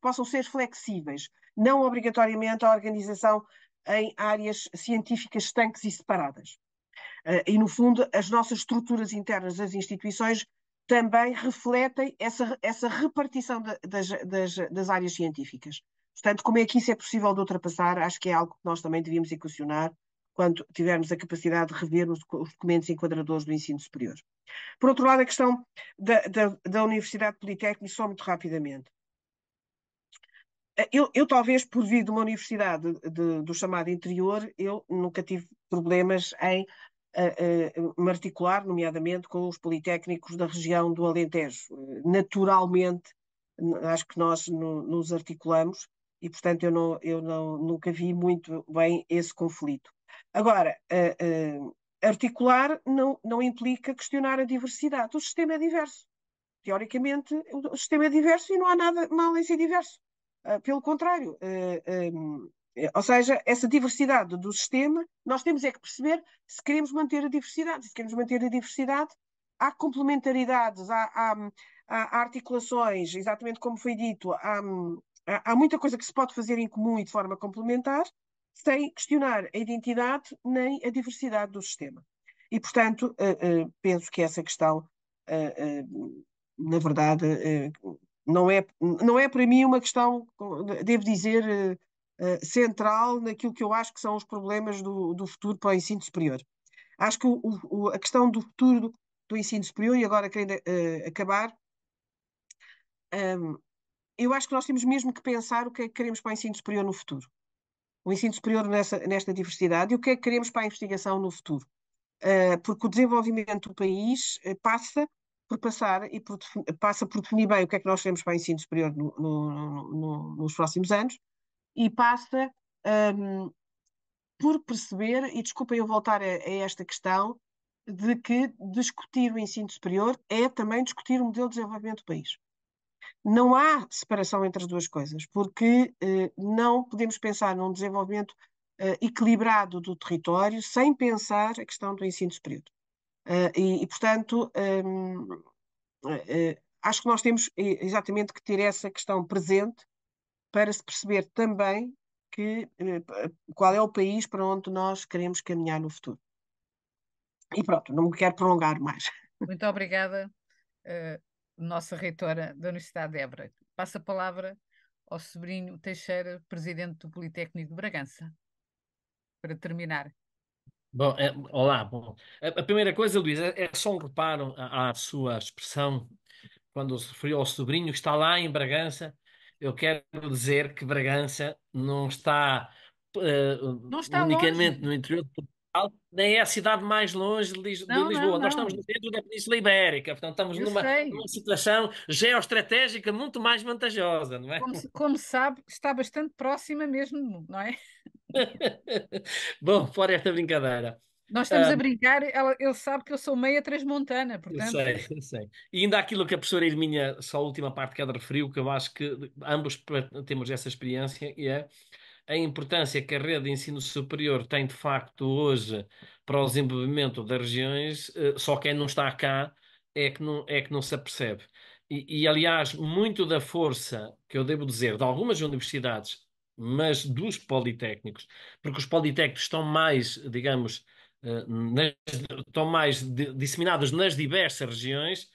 possam ser flexíveis, não obrigatoriamente a organização em áreas científicas estanques e separadas. E, no fundo, as nossas estruturas internas das instituições também refletem essa repartição das áreas científicas. Portanto, como é que isso é possível de ultrapassar? Acho que é algo que nós também devíamos equacionar quando tivermos a capacidade de rever os documentos enquadradores do ensino superior. Por outro lado, a questão da Universidade Politécnica, só muito rapidamente. Eu talvez, por vir de uma universidade do chamado interior, eu nunca tive problemas em me articular, nomeadamente com os politécnicos da região do Alentejo. Naturalmente, acho que nós nos articulamos e, portanto, nunca vi muito bem esse conflito. Agora, articular não implica questionar a diversidade. O sistema é diverso. Teoricamente, o sistema é diverso e não há nada mal em ser diverso. Pelo contrário, ou seja, essa diversidade do sistema, nós temos é que perceber se queremos manter a diversidade. Se queremos manter a diversidade, há complementaridades, há articulações, exatamente como foi dito, há muita coisa que se pode fazer em comum e de forma complementar, sem questionar a identidade nem a diversidade do sistema. E, portanto, penso que essa questão, na verdade, não é para mim uma questão, devo dizer, central naquilo que eu acho que são os problemas do futuro para o ensino superior. Acho que a questão do futuro do ensino superior, e agora querendo acabar, eu acho que nós temos mesmo que pensar o que é que queremos para o ensino superior no futuro. O ensino superior nesta diversidade e o que é que queremos para a investigação no futuro. Porque o desenvolvimento do país passa por definir bem o que é que nós queremos para o ensino superior nos próximos anos e passa por perceber, e desculpem eu voltar a esta questão, de que discutir o ensino superior é também discutir o modelo de desenvolvimento do país. Não há separação entre as duas coisas, porque não podemos pensar num desenvolvimento equilibrado do território sem pensar a questão do ensino superior. Portanto, acho que nós temos exatamente que ter essa questão presente para se perceber também qual é o país para onde nós queremos caminhar no futuro. E pronto, não me quero prolongar mais. Muito obrigada, nossa reitora da Universidade de Évora. Passo a palavra ao sobrinho Teixeira, presidente do Politécnico de Bragança, para terminar. Bom, olá. Bom, a primeira coisa, Luís, é só um reparo à sua expressão quando se referiu ao sobrinho que está lá em Bragança. Eu quero dizer que Bragança não está Não está unicamente longe. no interior de Portugal, nem é a cidade mais longe de Não, Lisboa. Nós estamos não. no centro da Península Ibérica, portanto estamos Eu numa sei. situação geoestratégica muito mais vantajosa, não é? Como sabe, está bastante próxima mesmo, não é? Bom, fora esta brincadeira. Nós estamos a brincar, ele sabe que eu sou meia transmontana, Eu portanto. sei, eu sei. E ainda aquilo que a professora Irminha, só a última parte que ela referiu, que eu acho que ambos temos essa experiência, e é a importância que a rede de ensino superior tem de facto hoje para o desenvolvimento das regiões, só quem não está cá é que não se apercebe. Aliás, muito da força, que eu devo dizer, de algumas universidades, mas dos politécnicos, porque os politécnicos estão mais, digamos, estão mais disseminados nas diversas regiões,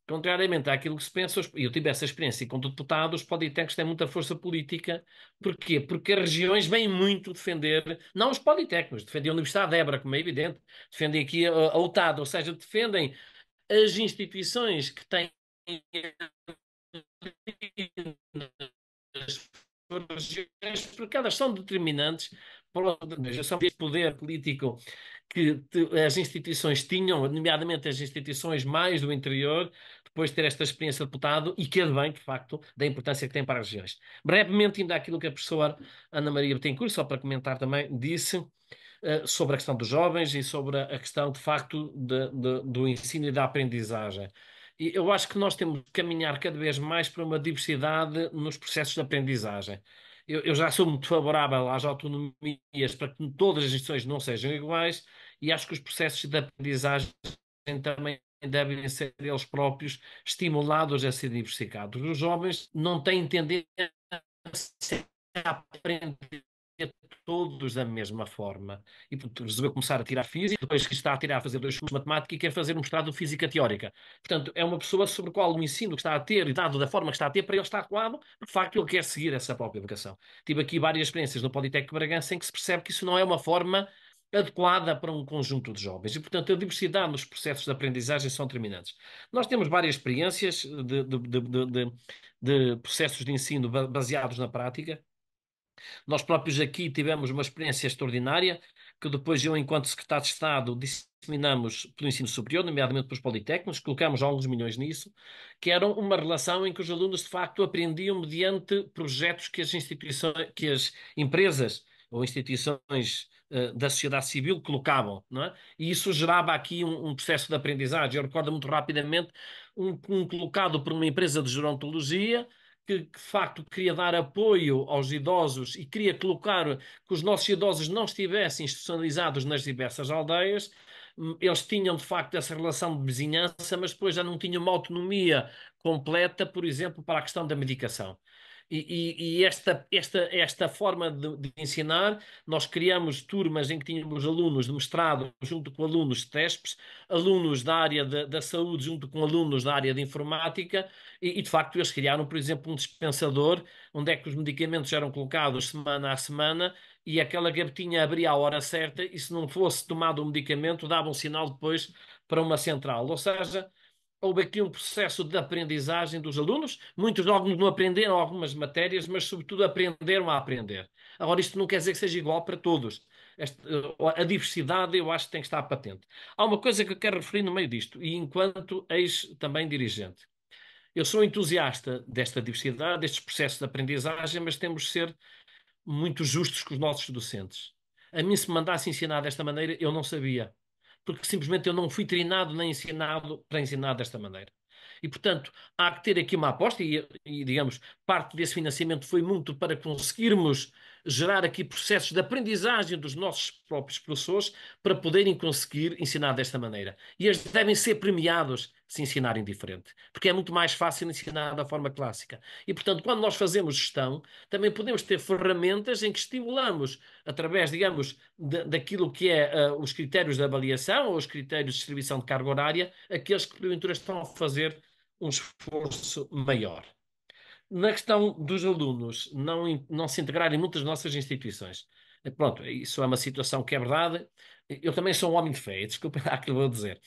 contrariamente àquilo que se pensa, e eu tive essa experiência com deputados, os politécnicos têm muita força política. Porquê? Porque as regiões vêm muito defender, não os politécnicos, defendem a Universidade de Évora, como é evidente, defendem aqui a UTAD, ou seja, defendem as instituições que têm regiões, porque elas são determinantes para a gestão deste poder político que as instituições tinham, nomeadamente as instituições mais do interior, depois de ter esta experiência de deputado, e que advém, de facto, da importância que tem para as regiões. Brevemente, ainda aquilo que a professora Ana Maria Bettencourt, só para comentar também, disse sobre a questão dos jovens e sobre a questão, de facto, do ensino e da aprendizagem. E eu acho que nós temos que caminhar cada vez mais para uma diversidade nos processos de aprendizagem. Eu já sou muito favorável às autonomias para que todas as instituições não sejam iguais, e acho que os processos de aprendizagem também devem ser eles próprios estimulados a ser diversificados. Os jovens não têm tendência a aprender todos da mesma forma. E portanto, resolveu começar a tirar física, depois que está a tirar a fazer 2 cursos de matemática e quer fazer um mestrado de física teórica. Portanto, é uma pessoa sobre a qual o ensino que está a ter e dado da forma que está a ter, para ele está adequado, de facto ele quer seguir essa própria educação. Tive aqui várias experiências no Politécnico de Bragança em que se percebe que isso não é uma forma adequada para um conjunto de jovens. E, portanto, a diversidade nos processos de aprendizagem são determinantes. Nós temos várias experiências de processos de ensino baseados na prática. Nós próprios aqui tivemos uma experiência extraordinária, que depois eu, enquanto secretário de Estado, disseminamos pelo ensino superior, nomeadamente pelos politécnicos, colocamos alguns milhões nisso, que era uma relação em que os alunos, de facto, aprendiam mediante projetos que as instituições, que as empresas ou instituições da sociedade civil colocavam, não é? E isso gerava aqui um processo de aprendizagem. Eu recordo muito rapidamente um colocado por uma empresa de gerontologia, que de facto queria dar apoio aos idosos e queria colocar que os nossos idosos não estivessem institucionalizados nas diversas aldeias. Eles tinham de facto essa relação de vizinhança, mas depois já não tinham uma autonomia completa, por exemplo, para a questão da medicação. E esta forma de ensinar, nós criamos turmas em que tínhamos alunos de mestrado junto com alunos de TESPs, alunos da área da saúde junto com alunos da área de informática, e de facto eles criaram, por exemplo, um dispensador onde é que os medicamentos eram colocados semana a semana e aquela gavetinha abria a hora certa e se não fosse tomado o medicamento dava um sinal depois para uma central. Ou seja, houve aqui um processo de aprendizagem dos alunos. Muitos alguns não aprenderam algumas matérias, mas sobretudo aprenderam a aprender. Agora, isto não quer dizer que seja igual para todos. A diversidade eu acho que tem que estar patente. Há uma coisa que eu quero referir no meio disto, e enquanto ex também dirigente. Eu sou entusiasta desta diversidade, destes processos de aprendizagem, mas temos de ser muito justos com os nossos docentes. A mim, se me mandasse ensinar desta maneira, eu não sabia, porque simplesmente eu não fui treinado nem ensinado para ensinar desta maneira. E, portanto, há que ter aqui uma aposta digamos, parte desse financiamento foi muito para conseguirmos gerar aqui processos de aprendizagem dos nossos próprios professores para poderem conseguir ensinar desta maneira. E eles devem ser premiados se ensinarem diferente, porque é muito mais fácil ensinar da forma clássica. E, portanto, quando nós fazemos gestão, também podemos ter ferramentas em que estimulamos, através, digamos, daquilo que é os critérios de avaliação ou os critérios de distribuição de carga horária, aqueles que, porventura, estão a fazer um esforço maior. Na questão dos alunos não se integrarem em muitas nossas instituições. Pronto, isso é uma situação que é verdade. Eu também sou um homem de fé, desculpa lá que eu vou dizer.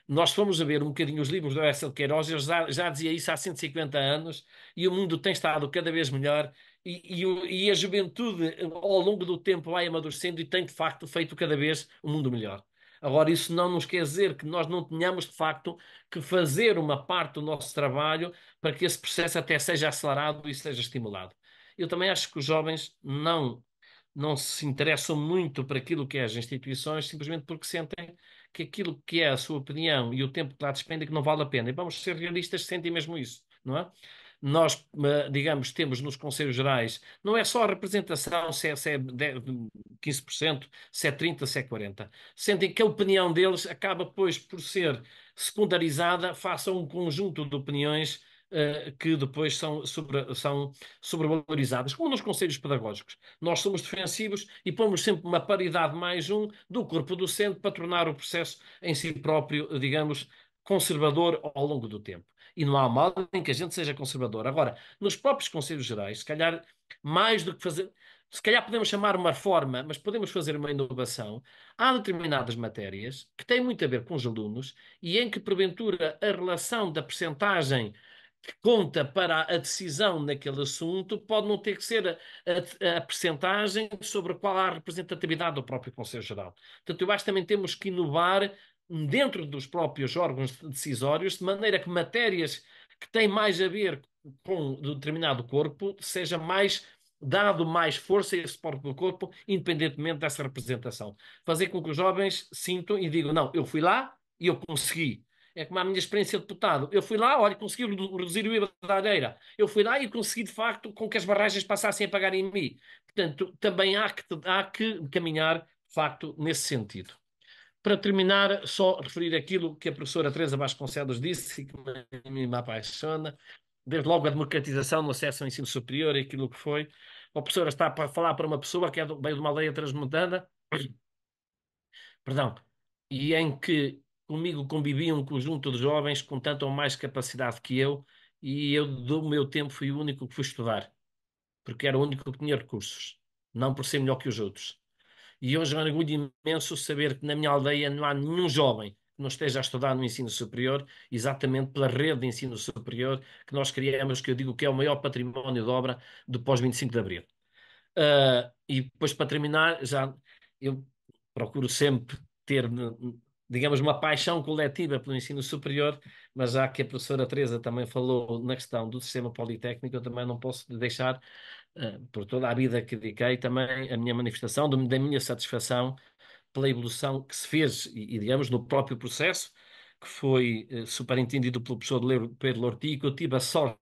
Nós fomos a ver um bocadinho os livros do Ersel Queiroz, ele já dizia isso há 150 anos, e o mundo tem estado cada vez melhor, e a juventude, ao longo do tempo, vai amadurecendo e tem, de facto, feito cada vez um mundo melhor. Agora, isso não nos quer dizer que nós não tenhamos, de facto, que fazer uma parte do nosso trabalho para que esse processo até seja acelerado e seja estimulado. Eu também acho que os jovens não se interessam muito para aquilo que é as instituições, simplesmente porque sentem que aquilo que é a sua opinião e o tempo que lá despendem que não vale a pena. E vamos ser realistas, sentem mesmo isso, não é? Nós, digamos, temos nos Conselhos Gerais, não é só a representação, se é 15%, se é 30%, se é 40%. Sentem que a opinião deles acaba, pois, por ser secundarizada face a um conjunto de opiniões que depois são sobrevalorizadas, como nos conselhos pedagógicos. Nós somos defensivos e pomos sempre uma paridade mais um do corpo docente para tornar o processo em si próprio, digamos, conservador ao longo do tempo. E não há mal em que a gente seja conservador. Agora, nos próprios Conselhos Gerais, se calhar, mais do que fazer. Se calhar podemos chamar uma reforma, mas podemos fazer uma inovação. Há determinadas matérias que têm muito a ver com os alunos e em que, porventura, a relação da percentagem que conta para a decisão naquele assunto pode não ter que ser a percentagem sobre a qual há a representatividade do próprio Conselho Geral. Portanto, eu acho que também temos que inovar dentro dos próprios órgãos decisórios, de maneira que matérias que têm mais a ver com determinado corpo seja mais dado mais força a esse próprio corpo, independentemente dessa representação. Fazer com que os jovens sintam e digam, não, eu fui lá e eu consegui. É como a minha experiência de deputado. Eu fui lá, olha, consegui reduzir o IVA da areira. Eu fui lá e consegui, de facto, com que as barragens passassem a pagar em mim. Portanto, também há que caminhar, de facto, nesse sentido. Para terminar, só referir aquilo que a professora Teresa Vasconcelos disse e que me apaixona, desde logo a democratização no acesso ao ensino superior e aquilo que foi. ou a professora está para falar para uma pessoa que veio de uma aldeia transmontana, perdão, e em que comigo convivia um conjunto de jovens com tanto ou mais capacidade que eu, e eu, do meu tempo, fui o único que fui estudar, porque era o único que tinha recursos, não por ser melhor que os outros. E hoje é um orgulho imenso saber que na minha aldeia não há nenhum jovem que não esteja a estudar no ensino superior, exatamente pela rede de ensino superior que nós criamos, que eu digo que é o maior património de obra do pós-25 de Abril. E depois, para terminar, já eu procuro sempre ter, digamos, uma paixão coletiva pelo ensino superior, mas já que a professora Teresa também falou na questão do sistema politécnico, eu também não posso deixar, por toda a vida que dediquei, também a minha manifestação da minha satisfação pela evolução que se fez, digamos, no próprio processo, que foi superintendido pelo professor Pedro Lorti, que eu tive a sorte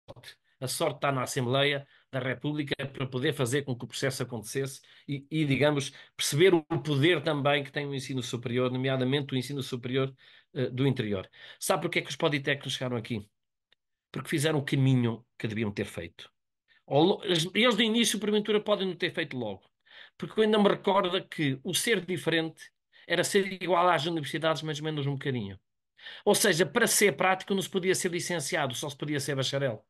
de estar na Assembleia da República para poder fazer com que o processo acontecesse digamos, perceber o poder também que tem o ensino superior, nomeadamente o ensino superior do interior. Sabe porque é que os politécnicos chegaram aqui? Porque fizeram o caminho que deviam ter feito. Eles de início, porventura, podem não ter feito logo. Porque eu ainda me recordo que o ser diferente era ser igual às universidades, mas menos um bocadinho. Ou seja, para ser prático não se podia ser licenciado, só se podia ser bacharel.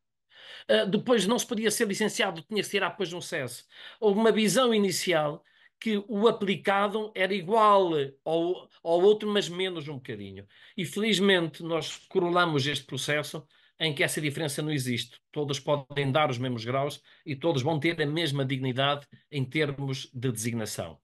Depois não se podia ser licenciado, tinha que tirar depois um SES. Houve uma visão inicial que o aplicado era igual ao outro, mas menos um bocadinho. E felizmente nós corolamos este processo em que essa diferença não existe. Todos podem dar os mesmos graus e todos vão ter a mesma dignidade em termos de designação.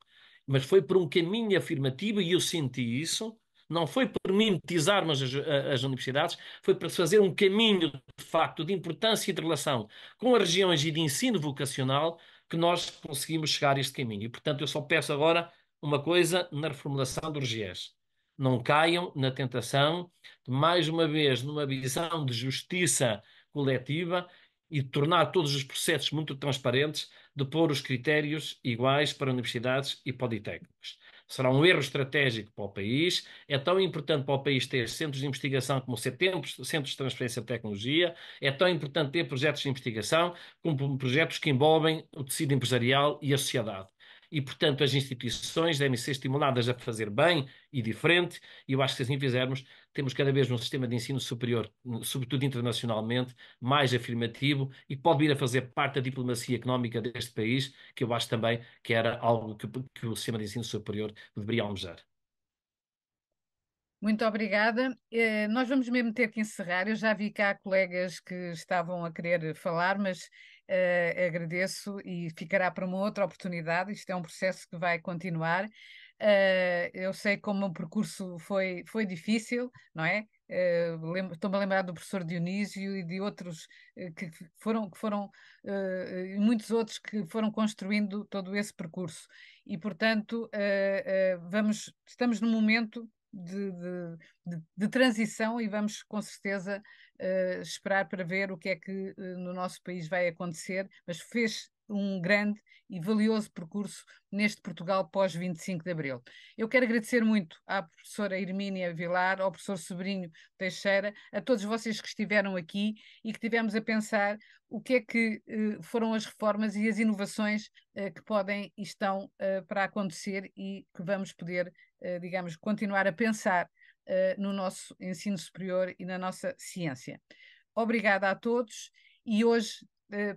Mas foi por um caminho afirmativo e eu senti isso. Não foi por mimetizarmos as universidades, foi para fazer um caminho, de facto, de importância e de relação com as regiões e de ensino vocacional que nós conseguimos chegar a este caminho. E, portanto, eu só peço agora uma coisa na reformulação dos RGEs. Não caiam na tentação de, mais uma vez, numa visão de justiça coletiva e de tornar todos os processos muito transparentes, de pôr os critérios iguais para universidades e politécnicos. Será um erro estratégico para o país. É tão importante para o país ter centros de investigação como centros de transferência de tecnologia. É tão importante ter projetos de investigação como projetos que envolvem o tecido empresarial e a sociedade. E, portanto, as instituições devem ser estimuladas a fazer bem e diferente, e eu acho que se assim fizermos, temos cada vez um sistema de ensino superior, sobretudo internacionalmente, mais afirmativo e pode vir a fazer parte da diplomacia económica deste país, que eu acho também que era algo que o sistema de ensino superior deveria almejar. Muito obrigada. Nós vamos mesmo ter que encerrar. Eu já vi cá colegas que estavam a querer falar, mas agradeço e ficará para uma outra oportunidade. Isto é um processo que vai continuar. Eu sei como o percurso foi difícil, não é? Estou-me a lembrar do professor Dionísio e de outros que foram e muitos outros que foram construindo todo esse percurso. E, portanto, estamos num momento de transição e vamos com certeza esperar para ver o que é que no nosso país vai acontecer, mas fez um grande e valioso percurso neste Portugal pós 25 de Abril. Eu quero agradecer muito à professora Hermínia Vilar, ao professor Sobrinho Teixeira, a todos vocês que estiveram aqui e que tivemos a pensar o que é que foram as reformas e as inovações que podem e estão para acontecer e que vamos poder, digamos, continuar a pensar no nosso ensino superior e na nossa ciência. Obrigada a todos e hoje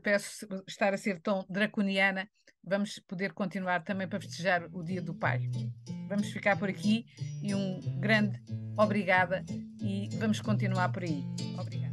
peço estar a ser tão draconiana, vamos poder continuar também para festejar o Dia do Pai. Vamos ficar por aqui e um grande obrigada e vamos continuar por aí. Obrigada.